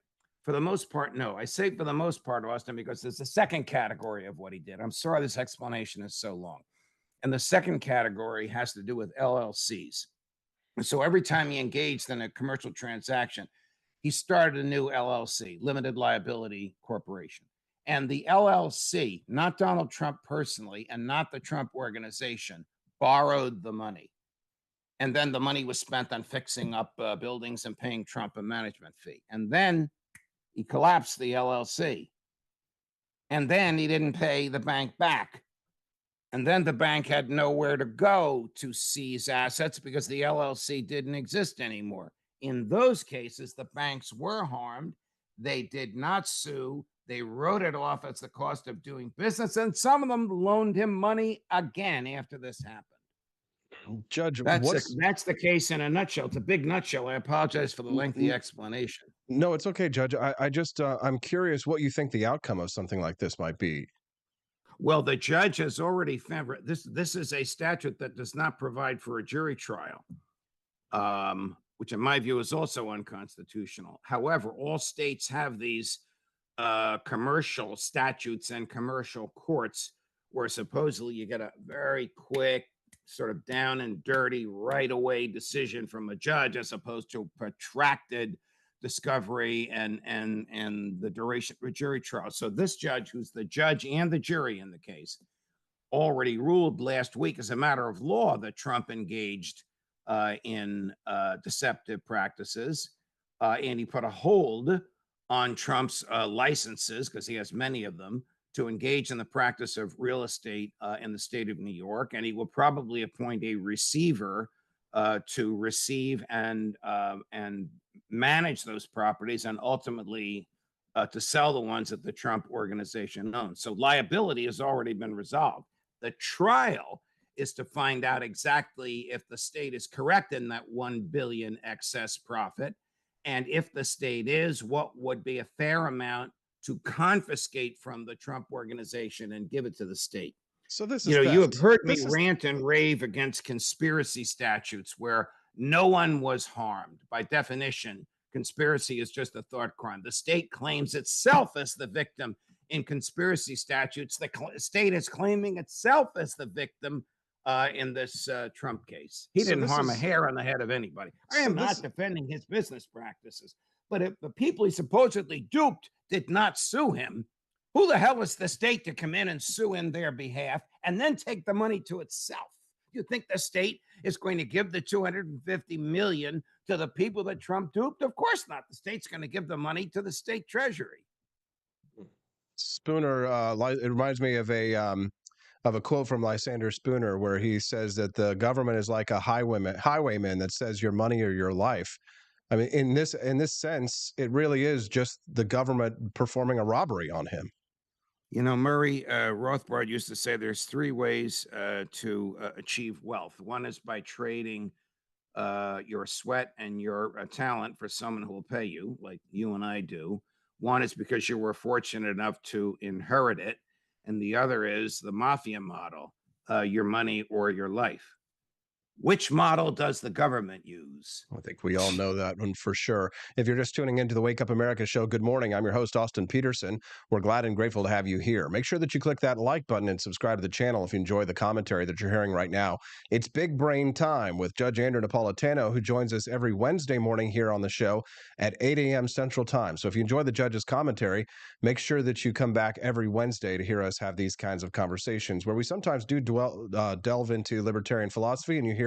For the most part, no. I say for the most part, Austin, because there's a second category of what he did. I'm sorry this explanation is so long. And the second category has to do with LLCs. So every time he engaged in a commercial transaction, he started a new LLC, limited liability corporation. And the LLC, not Donald Trump personally, and not the Trump organization, borrowed the money. And then the money was spent on fixing up buildings and paying Trump a management fee. And then he collapsed the LLC. And then he didn't pay the bank back. And then the bank had nowhere to go to seize assets because the LLC didn't exist anymore. In those cases, the banks were harmed. They did not sue. They wrote it off as the cost of doing business. And some of them loaned him money again after this happened. Judge, that's the case in a nutshell. It's a big nutshell. I apologize for the lengthy explanation. No, it's okay, Judge. I'm curious what you think the outcome of something like this might be. Well, the judge has already found this is a statute that does not provide for a jury trial, which in my view is also unconstitutional. However, all states have these commercial statutes and commercial courts where supposedly you get a very quick, sort of down and dirty, right away decision from a judge, as opposed to protracted discovery and the duration of a jury trial. So this judge, who's the judge and the jury in the case, already ruled last week as a matter of law that Trump engaged in deceptive practices, and he put a hold on Trump's licenses, because he has many of them, to engage in the practice of real estate in the state of New York. And he will probably appoint a receiver to receive and manage those properties, and ultimately to sell the ones that the Trump organization owns. So liability has already been resolved. The trial is to find out exactly if the state is correct in that $1 billion excess profit. And if the state is, what would be a fair amount to confiscate from the Trump organization and give it to the state. So this is, you have heard me rant and rave against conspiracy statutes where no one was harmed. By definition, conspiracy is just a thought crime. The state claims itself as the victim in conspiracy statutes. The state is claiming itself as the victim in this Trump case. He didn't harm a hair on the head of anybody. I am not defending his business practices, but if the people he supposedly duped did not sue him, who the hell is the state to come in and sue in their behalf and then take the money to itself? You think the state is going to give the $250 million to the people that Trump duped? Of course not. The state's going to give the money to the state treasury. Spooner, it reminds me of a quote from Lysander Spooner, where he says that the government is like a highwayman that says your money or your life. I mean, in this sense, it really is just the government performing a robbery on him. You know, Murray Rothbard used to say there's three ways to achieve wealth. One is by trading your sweat and your talent for someone who will pay you, like you and I do. One is because you were fortunate enough to inherit it. And the other is the mafia model, your money or your life. Which model does the government use? I think we all know that one for sure. If you're just tuning into the Wake Up America show, good morning. I'm your host, Austin Peterson. We're glad and grateful to have you here. Make sure that you click that like button and subscribe to the channel if you enjoy the commentary that you're hearing right now. It's Big Brain Time with Judge Andrew Napolitano, who joins us every Wednesday morning here on the show at 8 a.m. Central Time. So if you enjoy the judge's commentary, make sure that you come back every Wednesday to hear us have these kinds of conversations where we sometimes do delve into libertarian philosophy, and you hear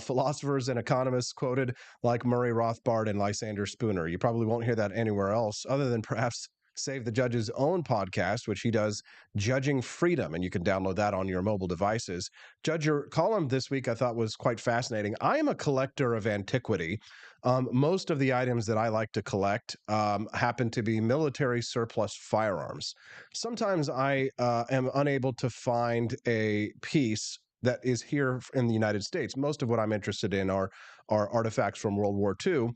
philosophers and economists quoted like Murray Rothbard and Lysander Spooner. You probably won't hear that anywhere else other than perhaps Save the Judge's own podcast, which he does, Judging Freedom, and you can download that on your mobile devices. Judge, your column this week I thought was quite fascinating. I am a collector of antiquity. Most of the items that I like to collect happen to be military surplus firearms. Sometimes I am unable to find a piece that is here in the United States. Most of what I'm interested in are artifacts from World War II,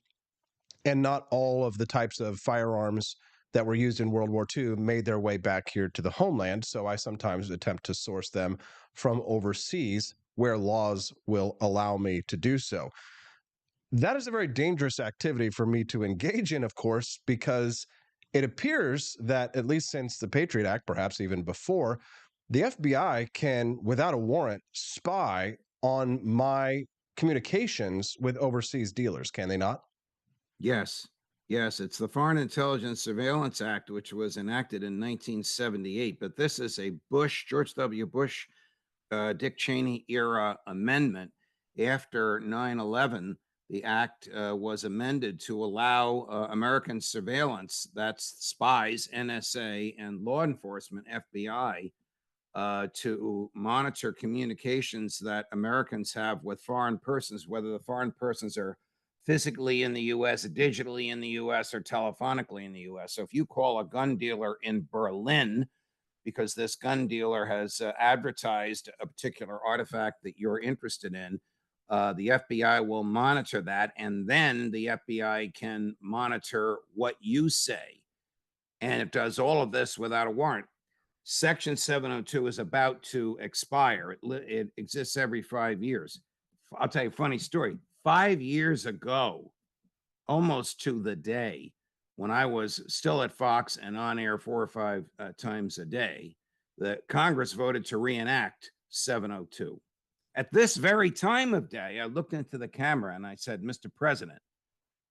and not all of the types of firearms that were used in World War II made their way back here to the homeland. So I sometimes attempt to source them from overseas where laws will allow me to do so. That is a very dangerous activity for me to engage in, of course, because it appears that at least since the Patriot Act, perhaps even before, the FBI can, without a warrant, spy on my communications with overseas dealers, can they not? Yes. Yes, it's the Foreign Intelligence Surveillance Act, which was enacted in 1978. But this is a George W. Bush, Dick Cheney era amendment. After 9/11, the act was amended to allow American surveillance, that's spies, NSA, and law enforcement, FBI, to monitor communications that Americans have with foreign persons, whether the foreign persons are physically in the U.S., digitally in the U.S., or telephonically in the U.S. So if you call a gun dealer in Berlin because this gun dealer has advertised a particular artifact that you're interested in, the FBI will monitor that, and then the FBI can monitor what you say. And it does all of this without a warrant. Section 702 is about to expire. It exists every 5 years. I'll tell you a funny story. 5 years ago, almost to the day, when I was still at Fox and on air 4 or 5 times a day, the Congress voted to reenact 702. At this very time of day, I looked into the camera and I said, Mr. President,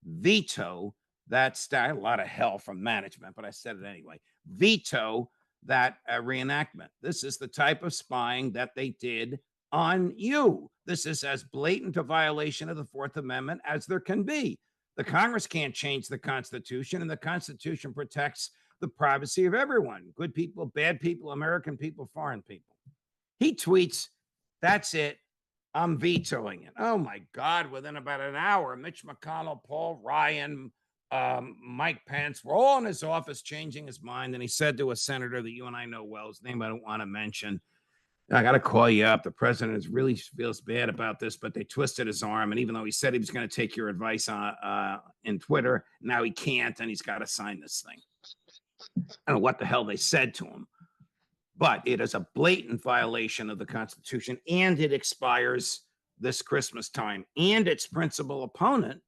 veto that a lot of hell from management, but I said it anyway. Veto that reenactment. This is the type of spying that they did on you. This is as blatant a violation of the Fourth Amendment as there can be. The Congress can't change the Constitution, and the Constitution protects the privacy of everyone. Good people, bad people, American people, foreign people. He tweets, that's it. I'm vetoing it. Oh my God. Within about an hour, Mitch McConnell, Paul Ryan, Mike Pence were all in his office changing his mind. And he said to a senator that you and I know well, his name I don't want to mention, I got to call you up. The president really feels bad about this, but they twisted his arm. And even though he said he was going to take your advice in Twitter, now he can't, and he's got to sign this thing. I don't know what the hell they said to him, but it is a blatant violation of the Constitution, and it expires this Christmas time. And its principal opponent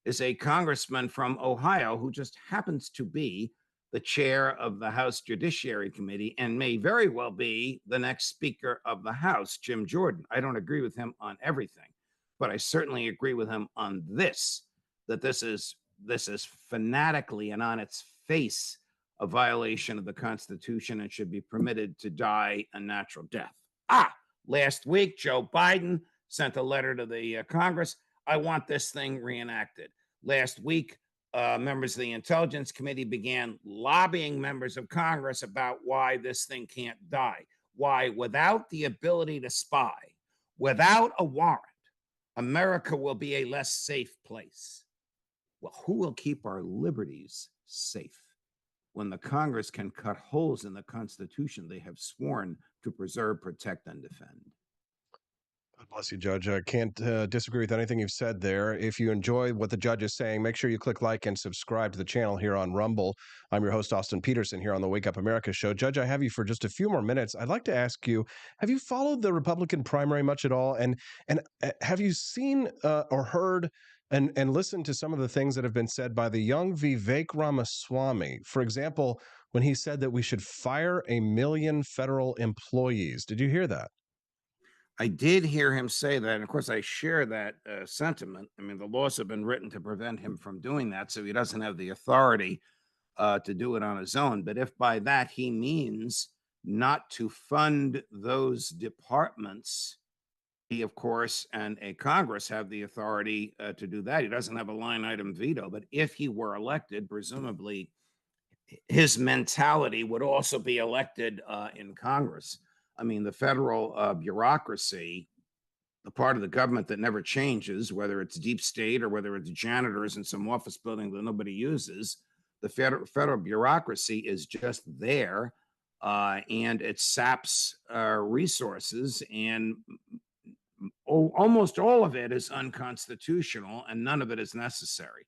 is a congressman from Ohio who just happens to be the chair of the House Judiciary Committee and may very well be the next Speaker of the House, Jim Jordan. I don't agree with him on everything, but I certainly agree with him on this, that this is fanatically and on its face a violation of the Constitution and should be permitted to die a natural death. Last week, Joe Biden sent a letter to the Congress. I want this thing reenacted. Last week, members of the Intelligence Committee began lobbying members of Congress about why this thing can't die. Why, without the ability to spy, without a warrant, America will be a less safe place. Well, who will keep our liberties safe when the Congress can cut holes in the Constitution they have sworn to preserve, protect, and defend? God bless you, Judge. I can't disagree with anything you've said there. If you enjoy what the judge is saying, make sure you click like and subscribe to the channel here on Rumble. I'm your host, Austin Peterson, here on the Wake Up America show. Judge, I have you for just a few more minutes. I'd like to ask you, have you followed the Republican primary much at all? And have you seen or heard and listened to some of the things that have been said by the young Vivek Ramaswamy? For example, when he said that we should fire 1 million federal employees. Did you hear that? I did hear him say that. And of course, I share that sentiment. I mean, the laws have been written to prevent him from doing that, so he doesn't have the authority to do it on his own. But if by that he means not to fund those departments, he, of course, and a Congress have the authority to do that. He doesn't have a line item veto. But if he were elected, presumably his mentality would also be elected in Congress. I mean, the federal bureaucracy, the part of the government that never changes, whether it's deep state or whether it's janitors in some office building that nobody uses, the federal bureaucracy is just there, and it saps resources, and almost all of it is unconstitutional, and none of it is necessary.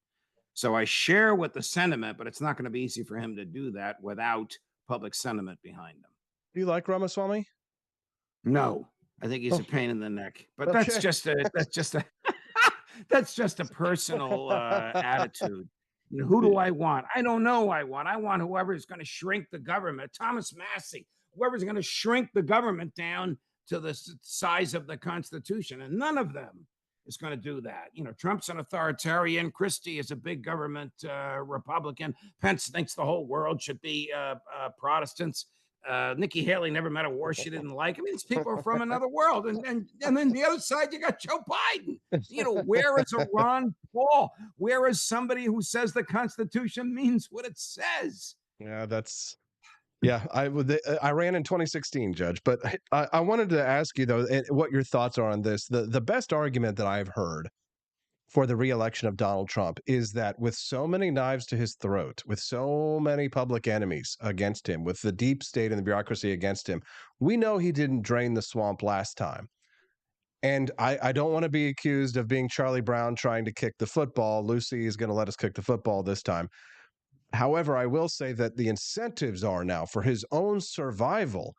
So I share with the sentiment, but it's not going to be easy for him to do that without public sentiment behind him. Do you like Ramaswamy? No, I think he's a pain in the neck. But Okay. that's just a personal attitude. You know, who do I want? I don't know who I want. I want whoever's going to shrink the government. Thomas Massey, whoever's going to shrink the government down to the size of the Constitution. And none of them is going to do that. You know, Trump's an authoritarian. Christie is a big government Republican. Pence thinks the whole world should be Protestants. Nikki Haley never met a war she didn't like. I mean, these people are from another world. And then the other side, you got Joe Biden. You know, where is a Ron Paul? Where is somebody who says the Constitution means what it says? Yeah, I ran in 2016, Judge. But I wanted to ask you, though, what your thoughts are on this. The best argument that I've heard for the reelection of Donald Trump is that with so many knives to his throat, with so many public enemies against him, with the deep state and the bureaucracy against him, we know he didn't drain the swamp last time. And I don't want to be accused of being Charlie Brown trying to kick the football. Lucy is going to let us kick the football this time. However, I will say that the incentives are now for his own survival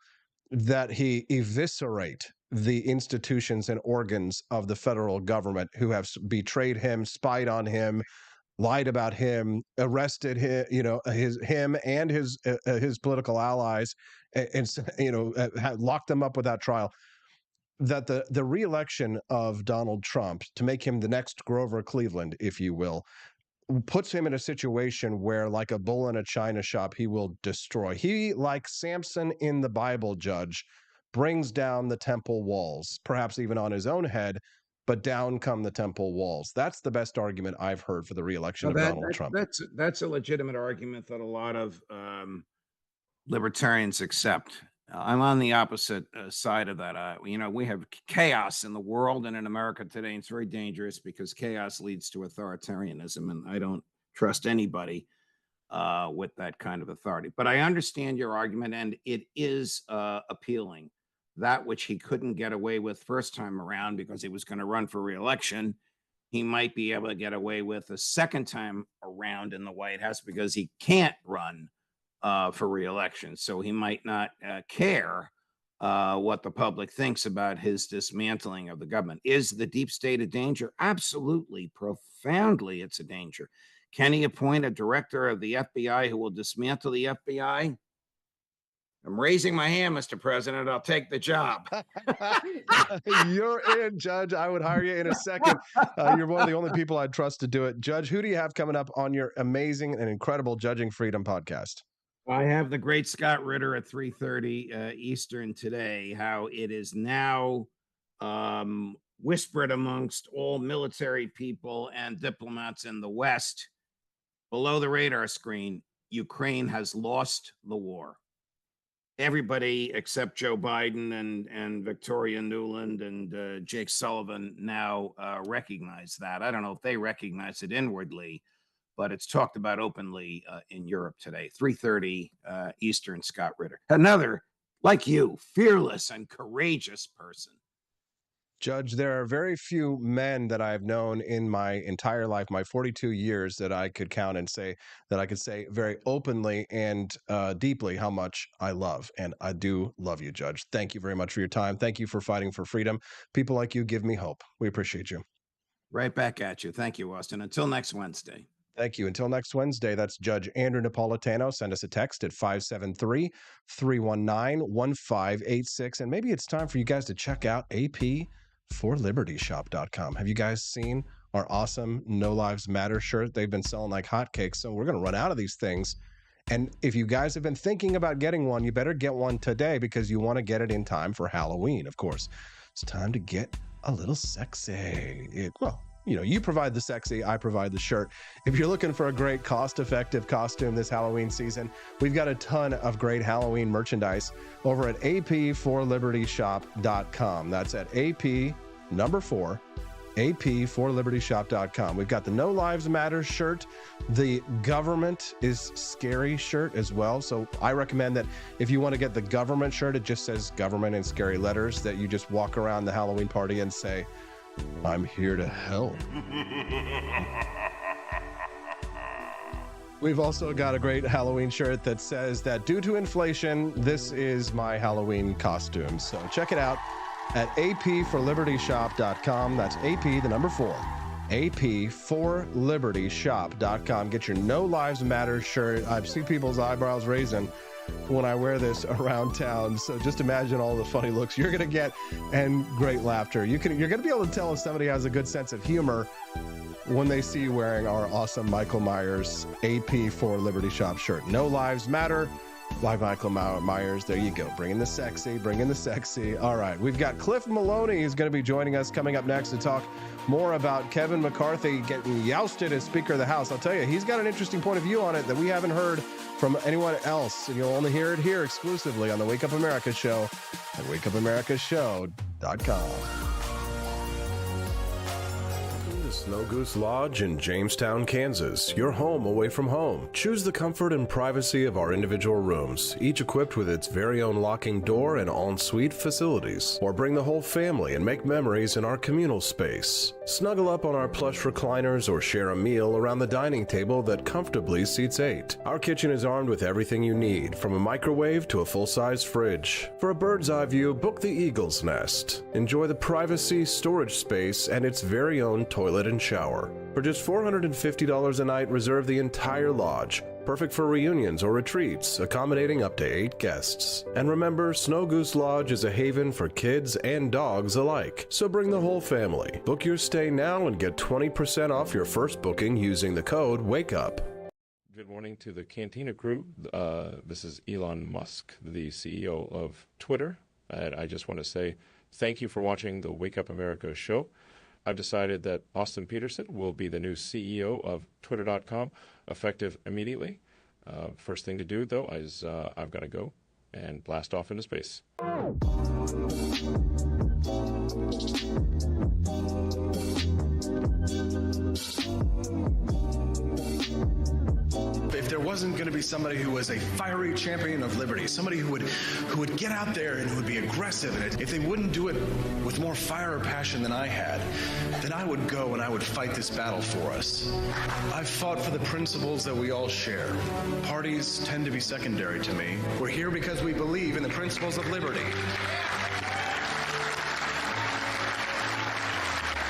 that he eviscerate the institutions and organs of the federal government who have betrayed him, spied on him, lied about him, arrested him, him and his political allies, and locked them up without trial. That the reelection of Donald Trump, to make him the next Grover Cleveland, if you will, puts him in a situation where, like a bull in a china shop, he will destroy. He, like Samson in the Bible, Judge, brings down the temple walls, perhaps even on his own head, but down come the temple walls. That's the best argument I've heard for the reelection of Donald Trump. That's a legitimate argument that a lot of libertarians accept. I'm on the opposite side of that. We have chaos in the world and in America today. And it's very dangerous because chaos leads to authoritarianism, and I don't trust anybody with that kind of authority. But I understand your argument, and it is appealing. That which he couldn't get away with first time around because he was going to run for re-election, he might be able to get away with a second time around in the White House because he can't run for re-election. So he might not care what the public thinks about his dismantling of the government. Is the deep state a danger? Absolutely. Profoundly, it's a danger. Can he appoint a director of the FBI who will dismantle the FBI? I'm raising my hand, Mr. President. I'll take the job. You're in, Judge. I would hire you in a second. You're one of the only people I'd trust to do it. Judge, who do you have coming up on your amazing and incredible Judging Freedom podcast? I have the great Scott Ritter at 3:30 Eastern today, how it is now whispered amongst all military people and diplomats in the West, below the radar screen, Ukraine has lost the war. Everybody except Joe Biden and Victoria Nuland and Jake Sullivan now recognize that. I don't know if they recognize it inwardly, but it's talked about openly in Europe today. 3:30 Eastern, Scott Ritter. Another, like you, fearless and courageous person. Judge, there are very few men that I've known in my entire life, my 42 years, that I could count and say that I could say very openly and deeply how much I love. And I do love you, Judge. Thank you very much for your time. Thank you for fighting for freedom. People like you give me hope. We appreciate you. Right back at you. Thank you, Austin. Until next Wednesday. Thank you. Until next Wednesday, that's Judge Andrew Napolitano. Send us a text at 573-319-1586. And maybe it's time for you guys to check out AP4LibertyShop.com. Have you guys seen our awesome No Lives Matter shirt? They've been selling like hotcakes, so we're going to run out of these things. And if you guys have been thinking about getting one, you better get one today because you want to get it in time for Halloween, of course. It's time to get a little sexy. You provide the sexy, I provide the shirt. If you're looking for a great cost-effective costume this Halloween season, we've got a ton of great Halloween merchandise over at AP4LibertyShop.com. That's at AP4LibertyShop.com. We've got the No Lives Matter shirt. The Government is Scary shirt as well. So I recommend that if you want to get the government shirt, it just says government in scary letters, that you just walk around the Halloween party and say, I'm here to help. We've also got a great Halloween shirt that says that due to inflation, this is my Halloween costume. So check it out at AP4LibertyShop.com. That's AP, the number 4. AP4LibertyShop.com. Get your No Lives Matter shirt. I've seen people's eyebrows raising when I wear this around town. So just imagine all the funny looks you're going to get and great laughter. You're going to be able to tell if somebody has a good sense of humor when they see you wearing our awesome Michael Myers AP4 Liberty Shop shirt. No Lives Matter by Michael Myers. There you go. Bring in the sexy. All right. We've got Cliff Maloney who's going to be joining us coming up next to talk more about Kevin McCarthy getting yousted as Speaker of the House. I'll tell you, he's got an interesting point of view on it that we haven't heard from anyone else. And you'll only hear it here exclusively on the Wake Up America Show at wakeupAmericaShow.com. Snow Goose Lodge in Jamestown, Kansas, your home away from home. Choose the comfort and privacy of our individual rooms, each equipped with its very own locking door and en-suite facilities. Or bring the whole family and make memories in our communal space. Snuggle up on our plush recliners or share a meal around the dining table that comfortably seats 8. Our kitchen is armed with everything you need, from a microwave to a full-size fridge. For a bird's eye view, book the Eagle's Nest. Enjoy the privacy, storage space, and its very own toilet and shower. For just $450 a night, reserve the entire lodge. Perfect for reunions or retreats, accommodating up to 8 guests. And remember, Snow Goose Lodge is a haven for kids and dogs alike. So bring the whole family. Book your stay now and get 20% off your first booking using the code WAKEUP. Good morning to the Cantina crew. This is Elon Musk, the CEO of Twitter. And I just want to say thank you for watching the Wake Up America show. I've decided that Austin Peterson will be the new CEO of Twitter.com, effective immediately. First thing to do, though, is I've got to go and blast off into space. If there wasn't going to be somebody who was a fiery champion of liberty, somebody who would get out there and who would be aggressive, and if they wouldn't do it with more fire or passion than I had, then I would go and I would fight this battle for us. I've fought for the principles that we all share. Parties tend to be secondary to me. We're here because we believe in the principles of liberty.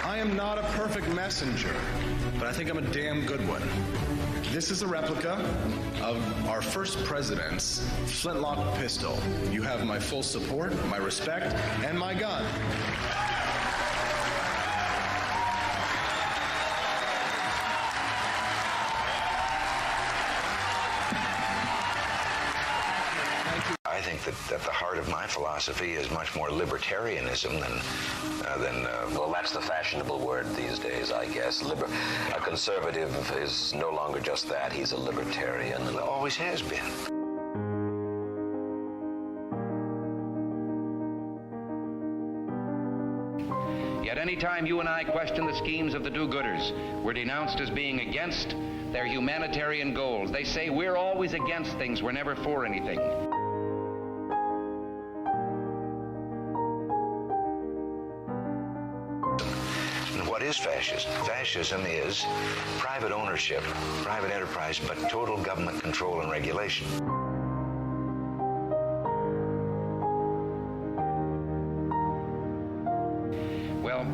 I am not a perfect messenger, but I think I'm a damn good one. This is a replica of our first president's flintlock pistol. You have my full support, my respect, and my gun. I think that at the heart of my philosophy is much more libertarianism than well, that's the fashionable word these days, I guess. A conservative is no longer just that. He's a libertarian and always has been. Yet any time you and I question the schemes of the do-gooders, we're denounced as being against their humanitarian goals. They say we're always against things, we're never for anything. What is fascism? Fascism is private ownership, private enterprise, but total government control and regulation. Well,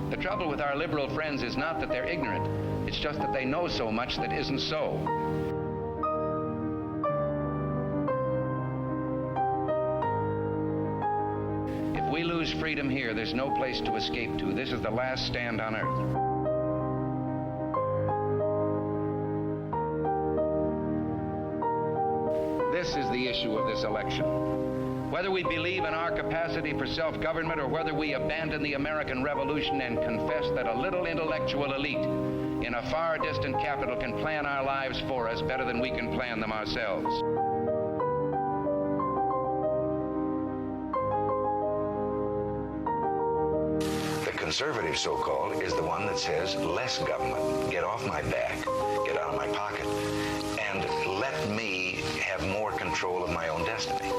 the trouble with our liberal friends is not that they're ignorant. It's just that they know so much that isn't so. If we lose freedom here, there's no place to escape to. This is the last stand on earth. This is the issue of this election. Whether we believe in our capacity for self-government or whether we abandon the American Revolution and confess that a little intellectual elite in a far distant capital can plan our lives for us better than we can plan them ourselves. The conservative, so-called, is the one that says less government, get off my back, get out of my pocket, and let me have more control of my own destiny.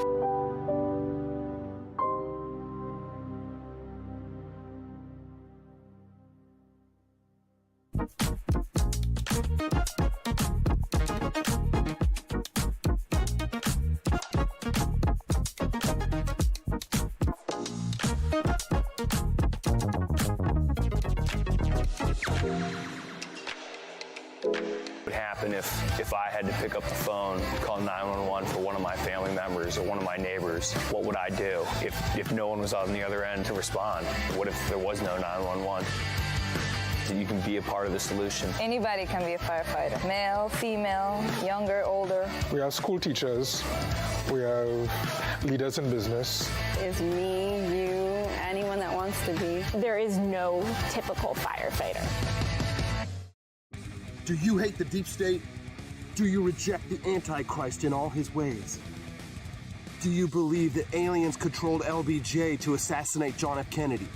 What would happen if I had to pick up the phone, call 911 for one of my family members or one of my neighbors? What would I do if no one was on the other end to respond? What if there was no 911? You can be a part of the solution. Anybody can be a firefighter. Male, female, younger, older. We have school teachers. We have leaders in business. It's me, you, anyone that wants to be. There is no typical firefighter. Do you hate the deep state? Do you reject the Antichrist in all his ways? Do you believe that aliens controlled LBJ to assassinate John F. Kennedy?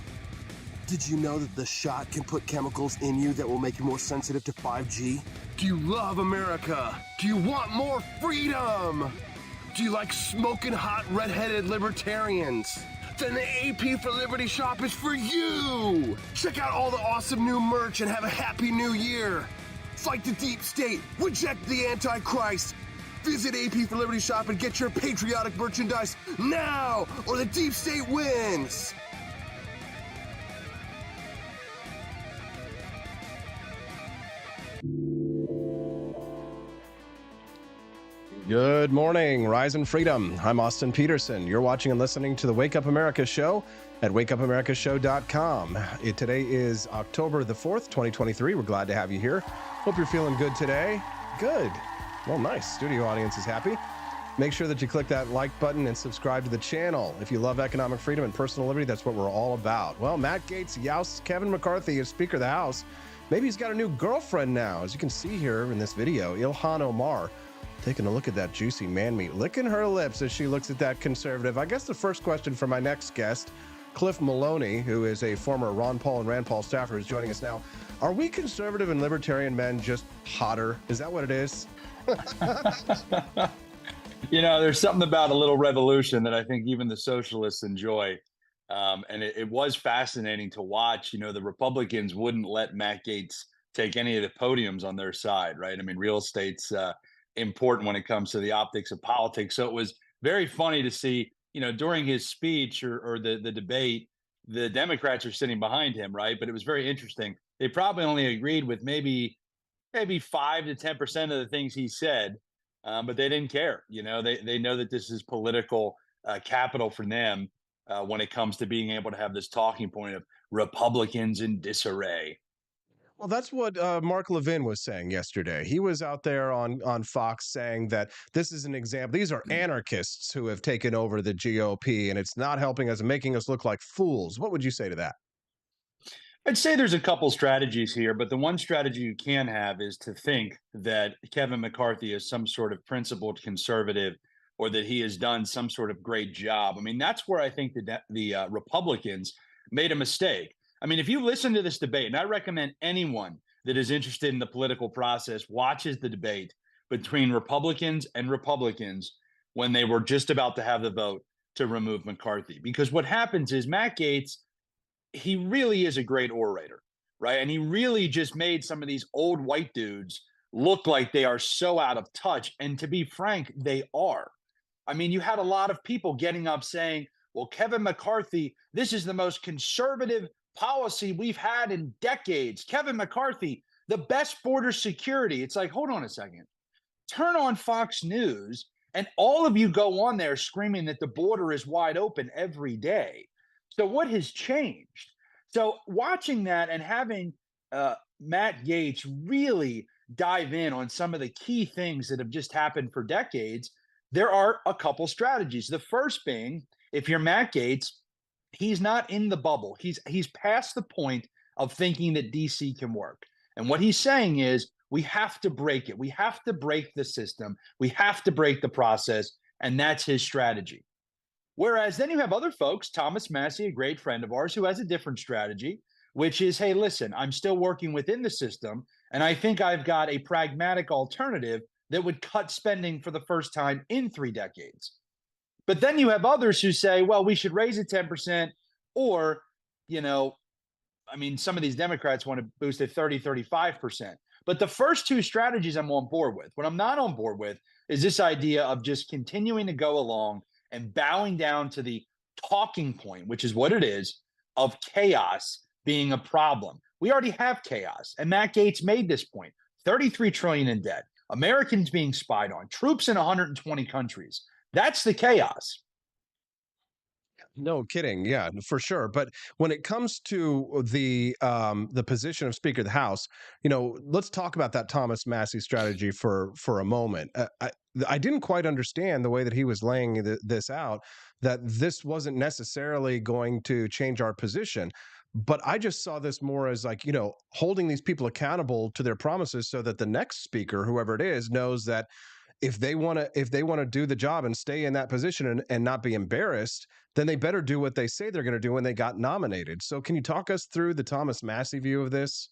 Did you know that the shot can put chemicals in you that will make you more sensitive to 5G? Do you love America? Do you want more freedom? Do you like smoking hot red-headed libertarians? Then the AP for Liberty shop is for you! Check out all the awesome new merch and have a happy new year! Fight the deep state, reject the Antichrist! Visit AP for Liberty shop and get your patriotic merchandise now, or the deep state wins! Good morning, Rise and Freedom. I'm Austin Peterson. You're watching and listening to the Wake Up America show at wakeupamericashow.com. Today is October the 4th, 2023. We're glad to have you here. Hope you're feeling good today. Good. Well, nice. Studio audience is happy. Make sure that you click that like button and subscribe to the channel. If you love economic freedom and personal liberty, that's what we're all about. Well, Matt Gaetz yousts Kevin McCarthy as Speaker of the House. Maybe he's got a new girlfriend now. As you can see here in this video, Ilhan Omar taking a look at that juicy man meat, licking her lips as she looks at that conservative. I guess the first question for my next guest, Cliff Maloney, who is a former Ron Paul and Rand Paul staffer, is joining us now. Are we conservative and libertarian men just hotter? Is that what it is? You know, there's something about a little revolution that I think even the socialists enjoy. And it was fascinating to watch. You know, the Republicans wouldn't let Matt Gaetz take any of the podiums on their side, right? I mean, real estate's important when it comes to the optics of politics. So it was very funny to see, you know, during his speech or the debate, the Democrats are sitting behind him, right? But it was very interesting. They probably only agreed with maybe 5 to 10% of the things he said, but they didn't care. They know that this is political capital for them when it comes to being able to have this talking point of Republicans in disarray. Well, that's what Mark Levin was saying yesterday. He was out there on Fox saying that this is an example. These are anarchists who have taken over the GOP, and it's not helping us and making us look like fools. What would you say to that? I'd say there's a couple strategies here, but the one strategy you can have is to think that Kevin McCarthy is some sort of principled conservative or that he has done some sort of great job. I mean, that's where I think the Republicans made a mistake. I mean, if you listen to this debate, and I recommend anyone that is interested in the political process watches the debate between Republicans and Republicans when they were just about to have the vote to remove McCarthy. Because what happens is Matt Gaetz, he really is a great orator, right? And he really just made some of these old white dudes look like they are so out of touch. And to be frank, they are. I mean, you had a lot of people getting up saying, well, Kevin McCarthy, this is the most conservative policy we've had in decades. Kevin McCarthy, the best border security. It's like, hold on a second. Turn on Fox News, and all of you go on there screaming that the border is wide open every day. So what has changed? So watching that and having Matt Gaetz really dive in on some of the key things that have just happened for decades, there are a couple strategies. The first being, if you're Matt Gaetz, he's not in the bubble. He's past the point of thinking that DC can work. And what he's saying is, we have to break it. We have to break the system. We have to break the process. And that's his strategy. Whereas then you have other folks, Thomas Massie, a great friend of ours, who has a different strategy, which is, hey, listen, I'm still working within the system, and I think I've got a pragmatic alternative that would cut spending for the first time in 3 decades. But then you have others who say, well, we should raise it 10%, or, some of these Democrats want to boost it 30, 35%. But the first two strategies I'm on board with. What I'm not on board with is this idea of just continuing to go along and bowing down to the talking point, which is what it is, of chaos being a problem. We already have chaos. And Matt Gaetz made this point. 33 trillion in debt, Americans being spied on, troops in 120 countries. That's the chaos. No kidding. Yeah, for sure. But when it comes to the position of Speaker of the House, let's talk about that Thomas Massie strategy for a moment. I didn't quite understand the way that he was laying this out, that this wasn't necessarily going to change our position. But I just saw this more as like, holding these people accountable to their promises so that the next speaker, whoever it is, knows that if they want to do the job and stay in that position and not be embarrassed, then they better do what they say they're going to do when they got nominated. So can you talk us through the Thomas Massie view of this?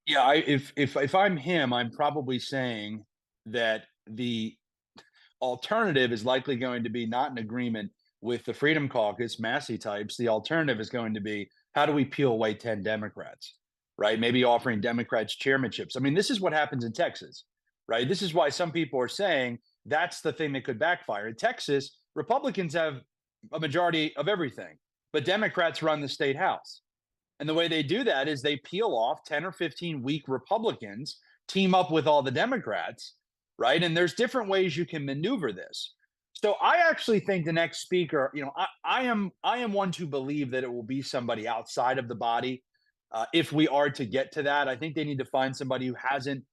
Yeah, if I'm him, I'm probably saying that the alternative is likely going to be not in agreement with the Freedom Caucus, Massie types. The alternative is going to be, how do we peel away 10 Democrats, right? Maybe offering Democrats chairmanships. I mean, this is what happens in Texas, right? This is why some people are saying that's the thing that could backfire. In Texas, Republicans have a majority of everything, but Democrats run the state house. And the way they do that is they peel off 10 or 15 weak Republicans, team up with all the Democrats, right? And there's different ways you can maneuver this. So I actually think the next speaker, I am one to believe that it will be somebody outside of the body. If we are to get to that, I think they need to find somebody who hasn't,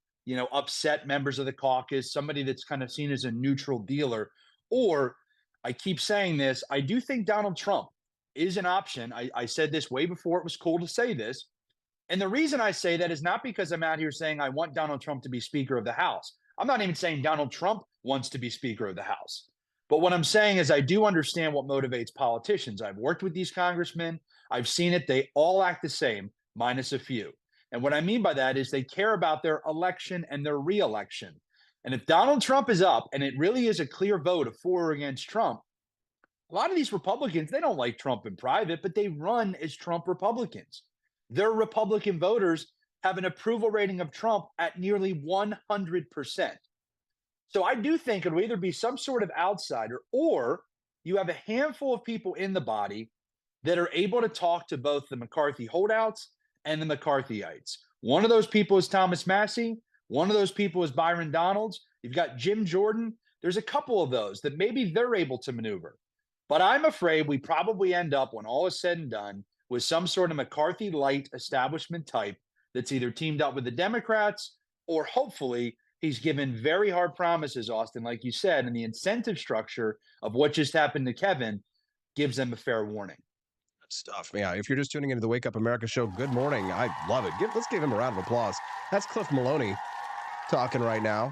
upset members of the caucus, somebody that's kind of seen as a neutral dealer. Or I keep saying this, I do think Donald Trump is an option. I said this way before it was cool to say this. And the reason I say that is not because I'm out here saying I want Donald Trump to be Speaker of the House. I'm not even saying Donald Trump wants to be Speaker of the House. But what I'm saying is I do understand what motivates politicians. I've worked with these congressmen. I've seen it. They all act the same, minus a few. And what I mean by that is they care about their election and their reelection. And if Donald Trump is up and it really is a clear vote of for or against Trump, a lot of these Republicans, they don't like Trump in private, but they run as Trump Republicans. Their Republican voters have an approval rating of Trump at nearly 100%. So I do think it will either be some sort of outsider, or you have a handful of people in the body that are able to talk to both the McCarthy holdouts and the McCarthyites. One of those people is Thomas Massie. One of those people is Byron Donalds. You've got Jim Jordan. There's a couple of those that maybe they're able to maneuver. But I'm afraid we probably end up, when all is said and done, with some sort of McCarthy-light establishment type that's either teamed up with the Democrats or hopefully he's given very hard promises, Austin, like you said, and the incentive structure of what just happened to Kevin gives them a fair warning. Stuff. Yeah, if you're just tuning into the Wake Up America show, good morning. I love it. Let's give him a round of applause. That's Cliff Maloney talking right now.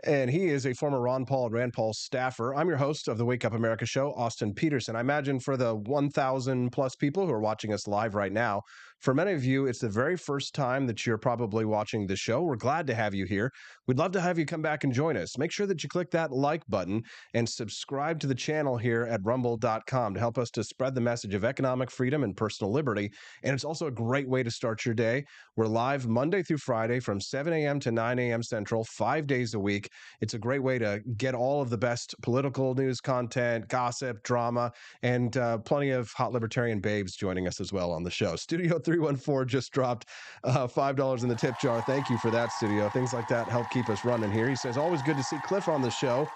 And he is a former Ron Paul and Rand Paul staffer. I'm your host of the Wake Up America show, Austin Peterson. I imagine for the 1,000 plus people who are watching us live right now, for many of you, it's the very first time that you're probably watching the show. We're glad to have you here. We'd love to have you come back and join us. Make sure that you click that like button and subscribe to the channel here at rumble.com to help us to spread the message of economic freedom and personal liberty. And it's also a great way to start your day. We're live Monday through Friday from 7 a.m. to 9 a.m. Central, 5 days a week. It's a great way to get all of the best political news content, gossip, drama, and plenty of hot libertarian babes joining us as well on the show. Studio 314 just dropped $5 in the tip jar. Thank you for that, Studio. Things like that help keep us running here. He says, always good to see Cliff on the show.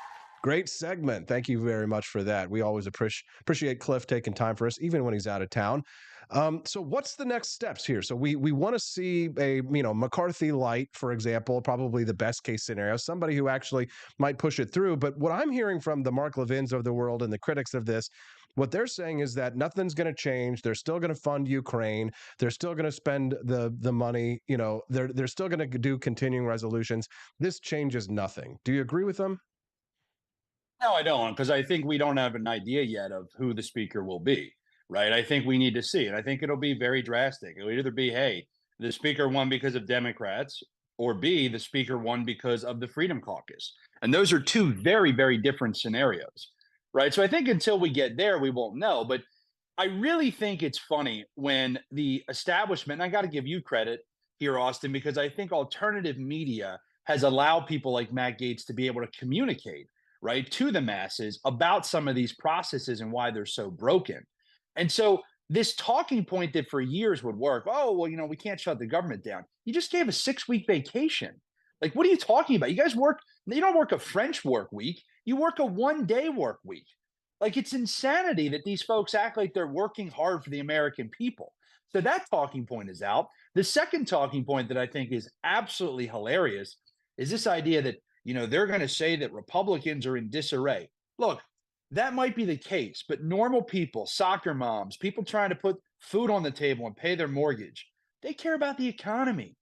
Great segment. Thank you very much for that. We always appreciate Cliff taking time for us, even when he's out of town. So what's the next steps here? So we want to see a, McCarthy light, for example, probably the best case scenario, somebody who actually might push it through. But what I'm hearing from the Mark Levins of the world and the critics of this, what they're saying is that nothing's going to change. They're still going to fund Ukraine. They're still going to spend the money. They're still going to do continuing resolutions. This changes nothing. Do you agree with them? No, I don't, because I think we don't have an idea yet of who the speaker will be, right? I think we need to see it. I think it'll be very drastic. It'll either be, hey, the speaker won because of Democrats, or B, the speaker won because of the Freedom Caucus. And those are two very, very different scenarios, right? So I think until we get there, we won't know. But I really think it's funny when the establishment, and I got to give you credit here, Austin, because I think alternative media has allowed people like Matt Gaetz to be able to communicate, right, to the masses about some of these processes and why they're so broken. And so this talking point that for years would work, oh, well, we can't shut the government down. You just gave a 6-week vacation. Like, what are you talking about? You guys you don't work a French work week. You work a 1-day work week. Like, it's insanity that these folks act like they're working hard for the American people. So that talking point is out. The second talking point that I think is absolutely hilarious is this idea that, they're going to say that Republicans are in disarray. Look, that might be the case, but normal people, soccer moms, people trying to put food on the table and pay their mortgage, they care about the economy,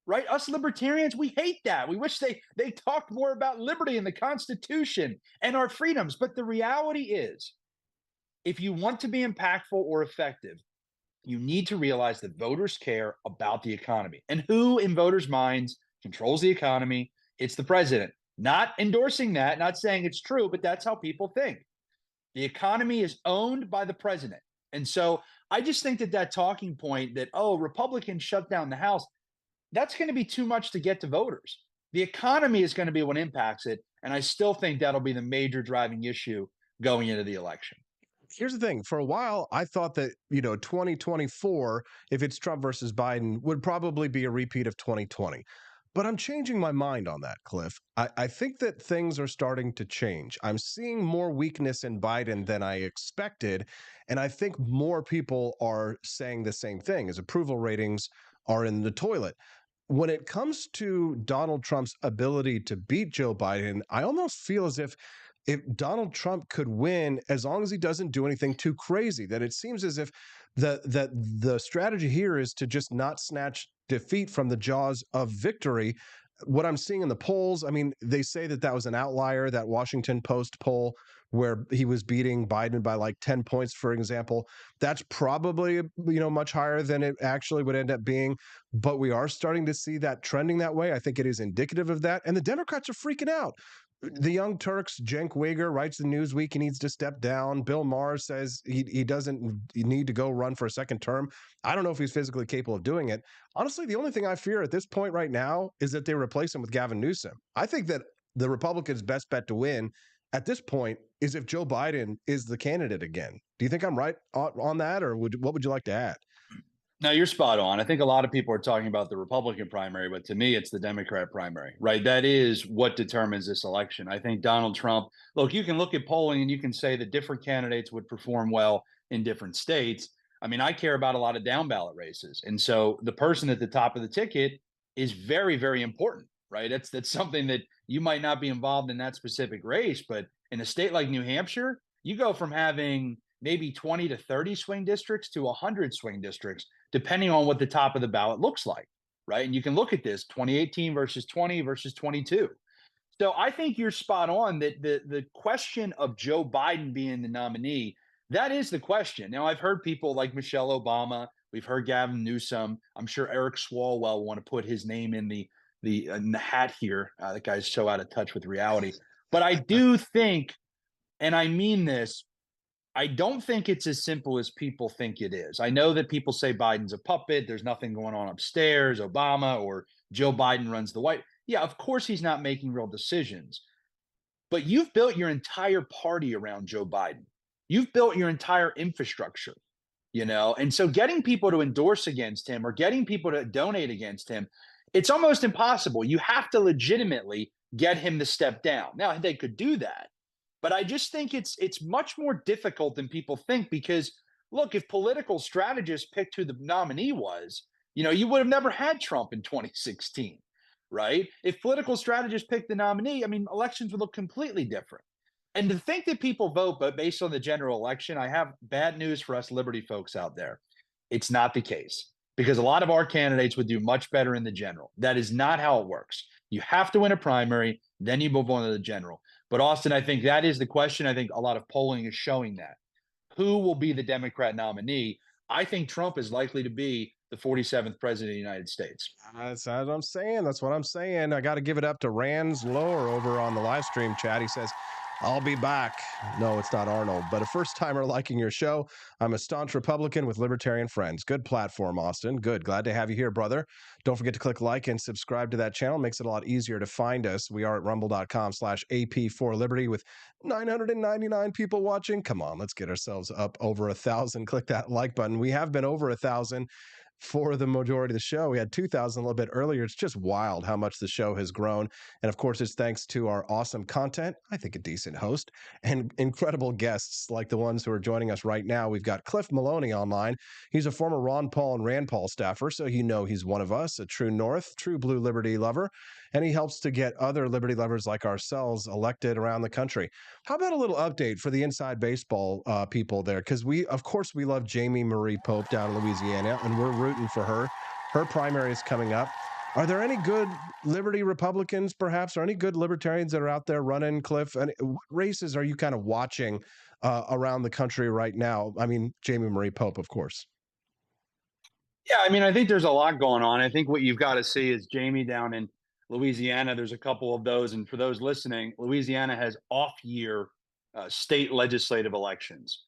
right? Us libertarians, we hate that. We wish they talked more about liberty and the Constitution and our freedoms. But the reality is, if you want to be impactful or effective, you need to realize that voters care about the economy. And who in voters' minds controls the economy? It's the president. Not endorsing that, not saying it's true, but that's how people think. The economy is owned by the president. And so I just think that talking point that, oh, Republicans shut down the House, that's going to be too much to get to voters. The economy is going to be what impacts it. And I still think that'll be the major driving issue going into the election. Here's the thing. For a while, I thought that, 2024, if it's Trump versus Biden, would probably be a repeat of 2020. But I'm changing my mind on that, Cliff. I think that things are starting to change. I'm seeing more weakness in Biden than I expected. And I think more people are saying the same thing, as approval ratings are in the toilet. When it comes to Donald Trump's ability to beat Joe Biden, I almost feel as if Donald Trump could win as long as he doesn't do anything too crazy, that it seems as if the strategy here is to just not snatch defeat from the jaws of victory. What I'm seeing in the polls, I mean, they say that was an outlier, that Washington Post poll where he was beating Biden by like 10 points, for example. That's probably, much higher than it actually would end up being. But we are starting to see that trending that way. I think it is indicative of that. And the Democrats are freaking out. The Young Turks, Cenk Uygur writes in Newsweek he needs to step down. Bill Maher says he doesn't need to go run for a second term. I don't know if he's physically capable of doing it. Honestly, the only thing I fear at this point right now is that they replace him with Gavin Newsom. I think that the Republicans' best bet to win at this point is if Joe Biden is the candidate again. Do you think I'm right on that, or what would you like to add? No, you're spot on. I think a lot of people are talking about the Republican primary, but to me, it's the Democrat primary, right? That is what determines this election. I think Donald Trump, look, you can look at polling and you can say that different candidates would perform well in different states. I mean, I care about a lot of down ballot races. And so the person at the top of the ticket is very, very important, right? That's something that you might not be involved in that specific race, but in a state like New Hampshire, you go from having maybe 20 to 30 swing districts to 100 swing districts, depending on what the top of the ballot looks like, right? And you can look at this 2018 versus 20 versus 22. So I think you're spot on that the question of Joe Biden being the nominee, that is the question. Now, I've heard people like Michelle Obama, we've heard Gavin Newsom. I'm sure Eric Swalwell will want to put his name in the hat here. That guy's so out of touch with reality. But I do think, and I mean this, I don't think it's as simple as people think it is. I know that people say Biden's a puppet. There's nothing going on upstairs, Obama or Joe Biden runs the White. Yeah, of course he's not making real decisions. But you've built your entire party around Joe Biden. You've built your entire infrastructure, and so getting people to endorse against him or getting people to donate against him, it's almost impossible. You have to legitimately get him to step down. Now, they could do that. But I just think it's much more difficult than people think because, look, if political strategists picked who the nominee was, you would have never had Trump in 2016, right? If political strategists picked the nominee, I mean, elections would look completely different. And to think that people vote, but based on the general election, I have bad news for us Liberty folks out there. It's not the case because a lot of our candidates would do much better in the general. That is not how it works. You have to win a primary, then you move on to the general. But Austin, I think that is the question. I think a lot of polling is showing that. Who will be the Democrat nominee? I think Trump is likely to be the 47th president of the United States. That's what I'm saying. That's what I'm saying. I got to give it up to Rand's Lower over on the live stream chat. He says, I'll be back. No, it's not Arnold, but a first-timer liking your show. I'm a staunch Republican with libertarian friends. Good platform, Austin. Good. Glad to have you here, brother. Don't forget to click like and subscribe to that channel. Makes it a lot easier to find us. We are at rumble.com/AP4Liberty with 999 people watching. Come on, let's get ourselves up over 1,000. Click that like button. We have been over 1,000 for the majority of the show. We had 2,000 a little bit earlier. It's just wild how much the show has grown. And of course, it's thanks to our awesome content, I think a decent host, and incredible guests like the ones who are joining us right now. We've got Cliff Maloney online. He's a former Ron Paul and Rand Paul staffer, so he's one of us, a true North, true blue liberty lover, and he helps to get other liberty lovers like ourselves elected around the country. How about a little update for the inside baseball people there? Because we love Jamie Marie Pope down in Louisiana, and we're rooting for her. Her primary is coming up. Are there any good Liberty Republicans, perhaps, or any good libertarians that are out there running, Cliff? And what races are you kind of watching around the country right now? I mean, Jamie Marie Pope, of course. Yeah, I mean, I think there's a lot going on. I think what you've got to see is Jamie down in Louisiana. There's a couple of those. And for those listening, Louisiana has off-year state legislative elections.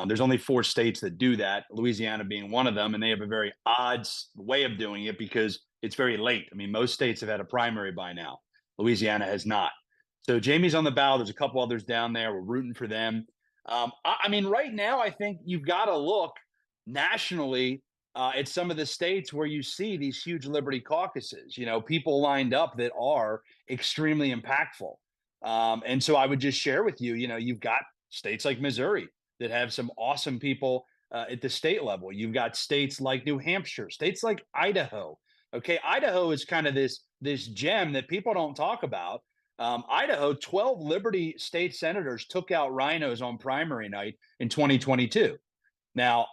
There's only 4 states that do that, Louisiana being one of them, and they have a very odd way of doing it because it's very late. I mean, most states have had a primary by now. Louisiana has not. So Jamie's on the ballot. There's a couple others down there. We're rooting for them. I mean, right now, I think you've got to look nationally at some of the states where you see these huge liberty caucuses, people lined up that are extremely impactful. And so I would just share with you, you've got states like Missouri that have some awesome people at the state level. You've got states like New Hampshire, states like Idaho. Okay, Idaho is kind of this gem that people don't talk about. Idaho, 12 Liberty state senators took out rhinos on primary night in 2022. Now,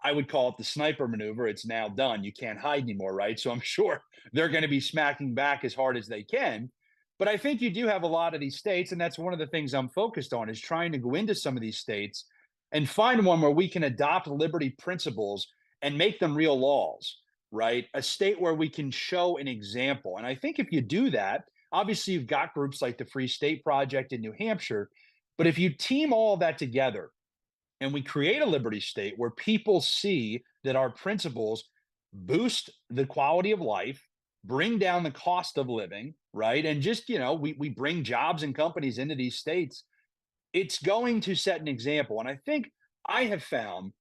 I would call it the sniper maneuver. It's now done. You can't hide anymore, right? So I'm sure they're going to be smacking back as hard as they can. But I think you do have a lot of these states, and that's one of the things I'm focused on is trying to go into some of these states and find one where we can adopt liberty principles and make them real laws, right? A state where we can show an example. And I think if you do that, obviously you've got groups like the Free State Project in New Hampshire, but if you team all of that together and we create a liberty state where people see that our principles boost the quality of life, bring down the cost of living, right? And just, we bring jobs and companies into these states. it's going to set an example. And I think I have found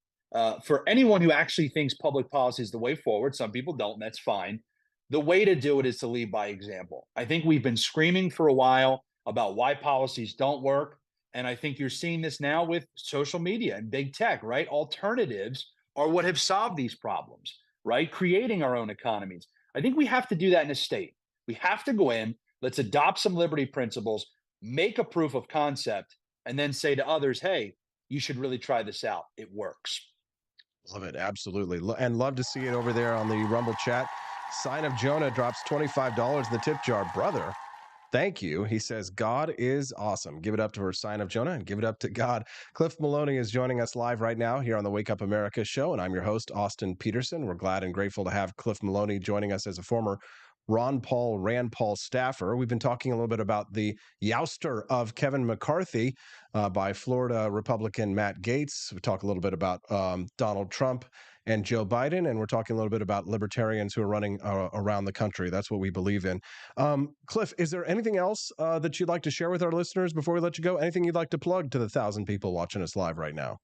for anyone who actually thinks public policy is the way forward, some people don't, and that's fine. The way to do it is to lead by example. I think we've been screaming for a while about why policies don't work. And I think you're seeing this now with social media and big tech, right? Alternatives are what have solved these problems, right? Creating our own economies. I think we have to do that in a state. We have to go in, let's adopt some liberty principles, make a proof of concept, and then say to others, hey, you should really try this out. It works. Love it. Absolutely. And love to see it over there on the Rumble chat. Sign of Jonah drops $25 in the tip jar. Brother, thank you. He says, God is awesome. Give it up to her, Sign of Jonah, and give it up to God. Cliff Maloney is joining us live right now here on the Wake Up America show, and I'm your host, Austin Peterson. We're glad and grateful to have Cliff Maloney joining us as a former Rand Paul staffer. We've been talking a little bit about the youster of Kevin McCarthy by Florida Republican Matt Gaetz. We talk a little bit about Donald Trump and Joe Biden, and we're talking a little bit about libertarians who are running around the country. That's what we believe in. Cliff, is there anything else that you'd like to share with our listeners before we let you go? Anything you'd like to plug to the 1,000 people watching us live right now?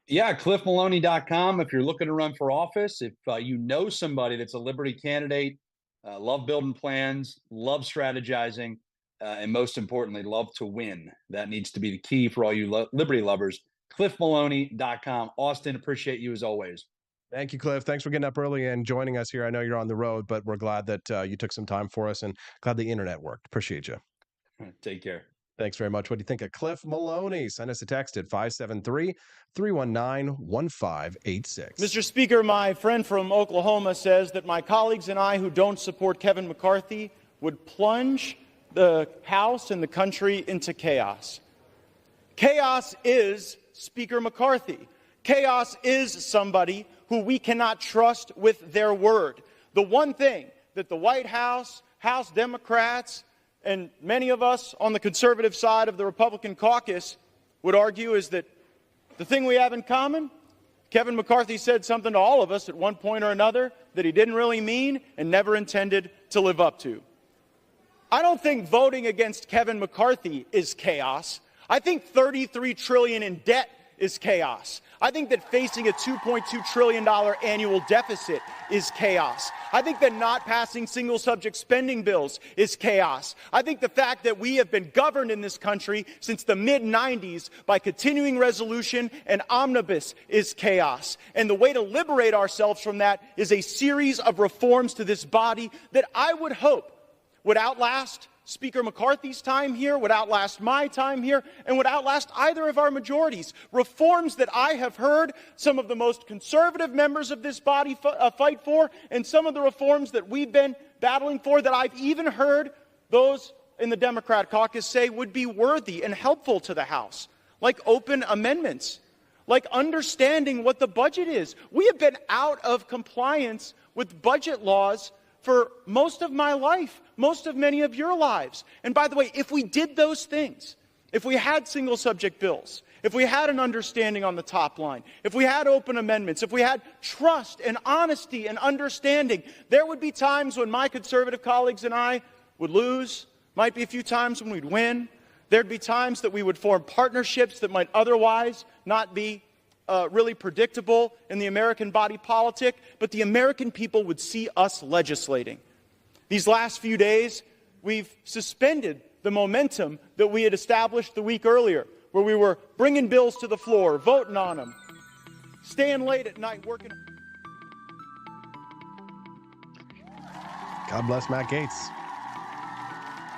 Yeah, cliffmaloney.com. If you're looking to run for office, if you know somebody that's a liberty candidate, love building plans, love strategizing, and most importantly, love to win. That needs to be the key for all you liberty lovers. cliffmaloney.com. Austin, appreciate you as always. Thank you, Cliff. Thanks for getting up early and joining us here. I know you're on the road, but we're glad that you took some time for us and glad the internet worked. Appreciate you. Take care. Thanks very much. What do you think of Cliff Maloney? Send us a text at 573-319-1586. Mr. Speaker, my friend from Oklahoma says that my colleagues and I who don't support Kevin McCarthy would plunge the House and the country into chaos. Chaos is Speaker McCarthy. Chaos is somebody who we cannot trust with their word. The one thing that the White House, House Democrats, and many of us on the conservative side of the Republican caucus would argue is that the thing we have in common, Kevin McCarthy said something to all of us at one point or another that he didn't really mean and never intended to live up to. I don't think voting against Kevin McCarthy is chaos. I think $33 trillion in debt is chaos. I think that facing a $2.2 trillion annual deficit is chaos. I think that not passing single subject spending bills is chaos. I think the fact that we have been governed in this country since the mid-90s by continuing resolution and omnibus is chaos. And the way to liberate ourselves from that is a series of reforms to this body that I would hope would outlast Speaker McCarthy's time here, would outlast my time here, and would outlast either of our majorities. Reforms that I have heard some of the most conservative members of this body fight for, and some of the reforms that we've been battling for that I've even heard those in the Democrat caucus say would be worthy and helpful to the House, like open amendments, like understanding what the budget is. We have been out of compliance with budget laws for most of my life, most of many of your lives. And by the way, if we did those things, if we had single subject bills, if we had an understanding on the top line, if we had open amendments, if we had trust and honesty and understanding, there would be times when my conservative colleagues and I would lose, might be a few times when we'd win. There'd be times that we would form partnerships that might otherwise not be really predictable in the American body politic, but the American people would see us legislating. These last few days, we've suspended the momentum that we had established the week earlier, where we were bringing bills to the floor, voting on them, staying late at night, working. God bless Matt Gaetz.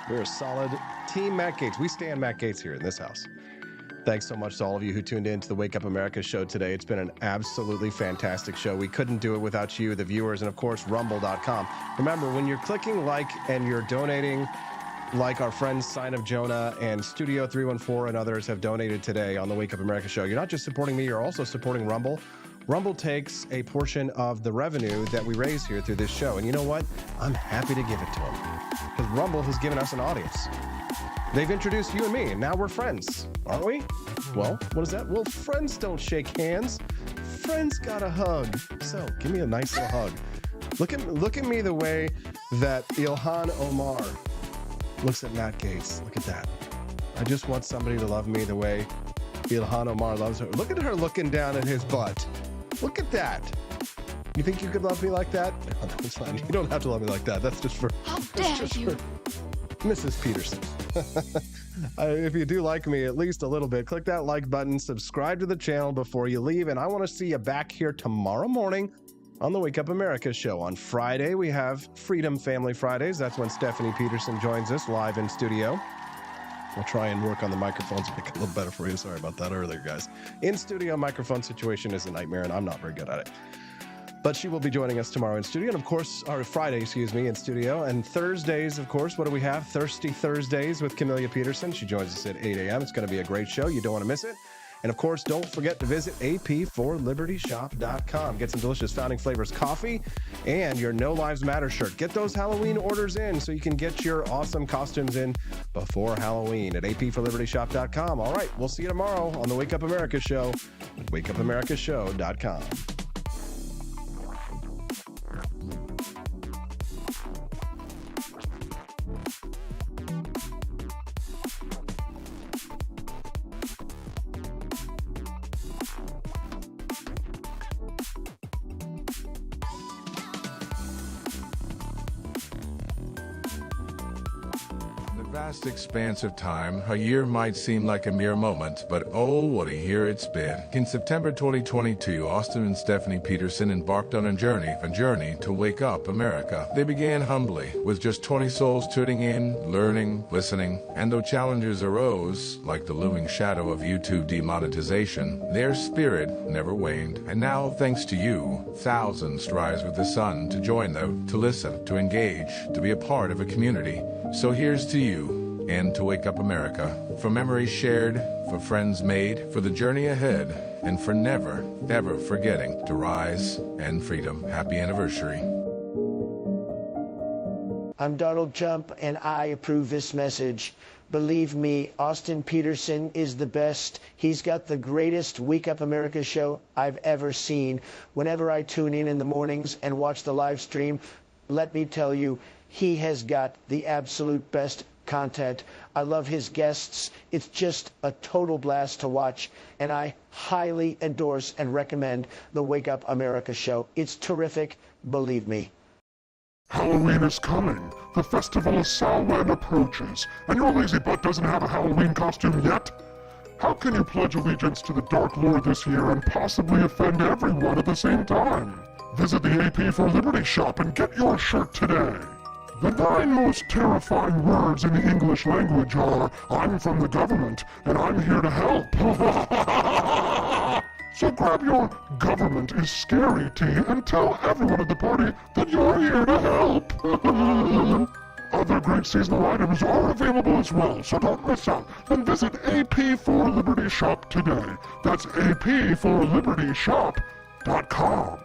We're a solid team Matt Gaetz. We stand Matt Gaetz here in this house. Thanks so much to all of you who tuned in to the Wake Up America show today. It's been an absolutely fantastic show. We couldn't do it without you, the viewers, and of course, rumble.com. Remember, when you're clicking like and you're donating, like our friends Sign of Jonah and Studio 314 and others have donated today on the Wake Up America show, you're not just supporting me, you're also supporting Rumble. Rumble takes a portion of the revenue that we raise here through this show. And you know what? I'm happy to give it to them because Rumble has given us an audience. They've introduced you and me, and now we're friends, aren't we? Well, what is that? Well, friends don't shake hands. Friends got a hug. So, give me a nice little hug. Look at me the way that Ilhan Omar looks at Matt Gaetz. Look at that. I just want somebody to love me the way Ilhan Omar loves her. Look at her looking down at his butt. Look at that. You think you could love me like that? No, that's fine. You don't have to love me like that. That's just for... How dare you? For Mrs. Peterson. If you do like me at least a little bit, click that like button, subscribe to the channel before you leave, and I want to see you back here tomorrow morning on the Wake Up America show. On Friday, we have Freedom Family Fridays. That's when Stephanie Peterson joins us live in studio. We'll try and work on the microphones, make it a little better for you. Sorry about that earlier, guys. In studio microphone situation is a nightmare, and I'm not very good at it. But she will be joining us tomorrow in studio, and of course, or Friday, in studio. And Thursdays, of course, what do we have? Thirsty Thursdays with Camellia Peterson. She joins us at 8 a.m. It's going to be a great show. You don't want to miss it. And of course, don't forget to visit ap4libertyshop.com. Get some delicious Founding Flavors coffee and your No Lives Matter shirt. Get those Halloween orders in so you can get your awesome costumes in before Halloween at ap4libertyshop.com. All right, we'll see you tomorrow on the Wake Up America show at wakeupAmericaShow.com. Vast expanse of time, a year might seem like a mere moment, but oh, what a year it's been. In September 2022, Austin and Stephanie Peterson embarked on a journey to wake up America. They began humbly, with just 20 souls tuning in, learning, listening, and though challenges arose, like the looming shadow of YouTube demonetization, their spirit never waned. And now, thanks to you, thousands rise with the sun to join them, to listen, to engage, to be a part of a community. So here's to you, and to Wake Up America, for memories shared, for friends made, for the journey ahead, and for never, ever forgetting to rise and freedom. Happy anniversary. I'm Donald Trump, and I approve this message. Believe me, Austin Peterson is the best. He's got the greatest Wake Up America show I've ever seen. Whenever I tune in the mornings and watch the live stream, let me tell you, he has got the absolute best content. I love his guests. It's just a total blast to watch, and I highly endorse and recommend the Wake Up America show. It's terrific, believe me. Halloween is coming. The festival of Samhain approaches, and your lazy butt doesn't have a Halloween costume yet? How can you pledge allegiance to the Dark Lord this year and possibly offend everyone at the same time? Visit the AP for Liberty shop and get your shirt today. The 9 most terrifying words in the English language are, I'm from the government, and I'm here to help. So grab your government is scary tea and tell everyone at the party that you're here to help. Other great seasonal items are available as well, so don't miss out. Then visit AP for Liberty shop today. That's ap4libertyshop.com.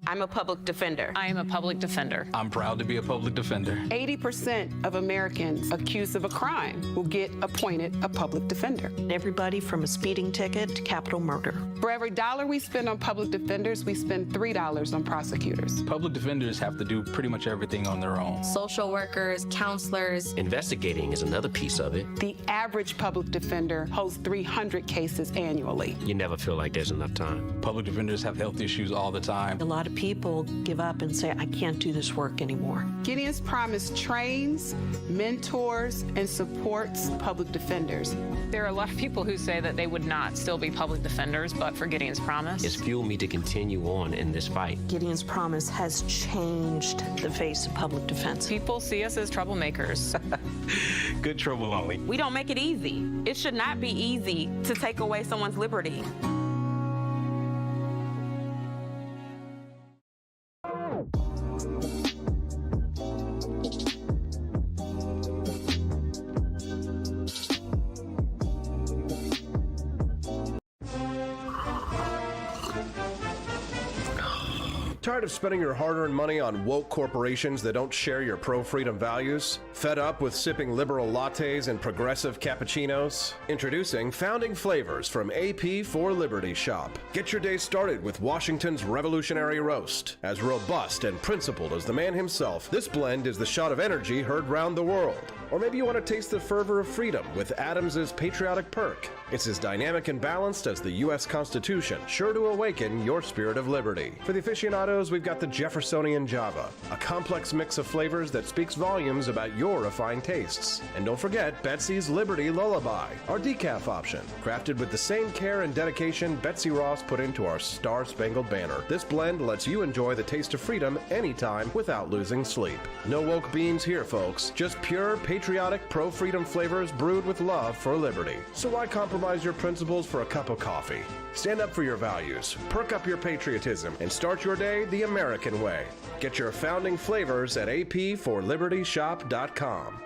I'm a public defender. I am a public defender. I'm proud to be a public defender. 80% of Americans accused of a crime will get appointed a public defender. Everybody from a speeding ticket to capital murder. For every $1 we spend on public defenders, we spend $3 on prosecutors. Public defenders have to do pretty much everything on their own. Social workers, counselors. Investigating is another piece of it. The average public defender holds 300 cases annually. You never feel like there's enough time. Public defenders have health issues all the time. A lot of people give up and say, I can't do this work anymore. Gideon's Promise trains, mentors, and supports public defenders. There are a lot of people who say that they would not still be public defenders, but for Gideon's Promise. It's fueled me to continue on in this fight. Gideon's Promise has changed the face of public defense. People see us as troublemakers. Good trouble only. We don't make it easy. It should not be easy to take away someone's liberty. Tired of spending your hard-earned money on woke corporations that don't share your pro-freedom values? Fed up with sipping liberal lattes and progressive cappuccinos? Introducing Founding Flavors from AP for Liberty Shop. Get your day started with Washington's revolutionary roast. As robust and principled as the man himself, this blend is the shot of energy heard round the world. Or maybe you want to taste the fervor of freedom with Adams's patriotic perk. It's as dynamic and balanced as the U.S. Constitution, sure to awaken your spirit of liberty. For the aficionados, we've got the Jeffersonian Java, a complex mix of flavors that speaks volumes about your refined tastes. And don't forget Betsy's Liberty Lullaby, our decaf option, crafted with the same care and dedication Betsy Ross put into our Star-Spangled Banner. This blend lets you enjoy the taste of freedom anytime without losing sleep. No woke beans here, folks, just pure patriotic pro-freedom flavors brewed with love for liberty. So why compromise your principles for a cup of coffee? Stand up for your values, perk up your patriotism, and start your day the American way. Get your Founding Flavors at apforlibertyshop.com.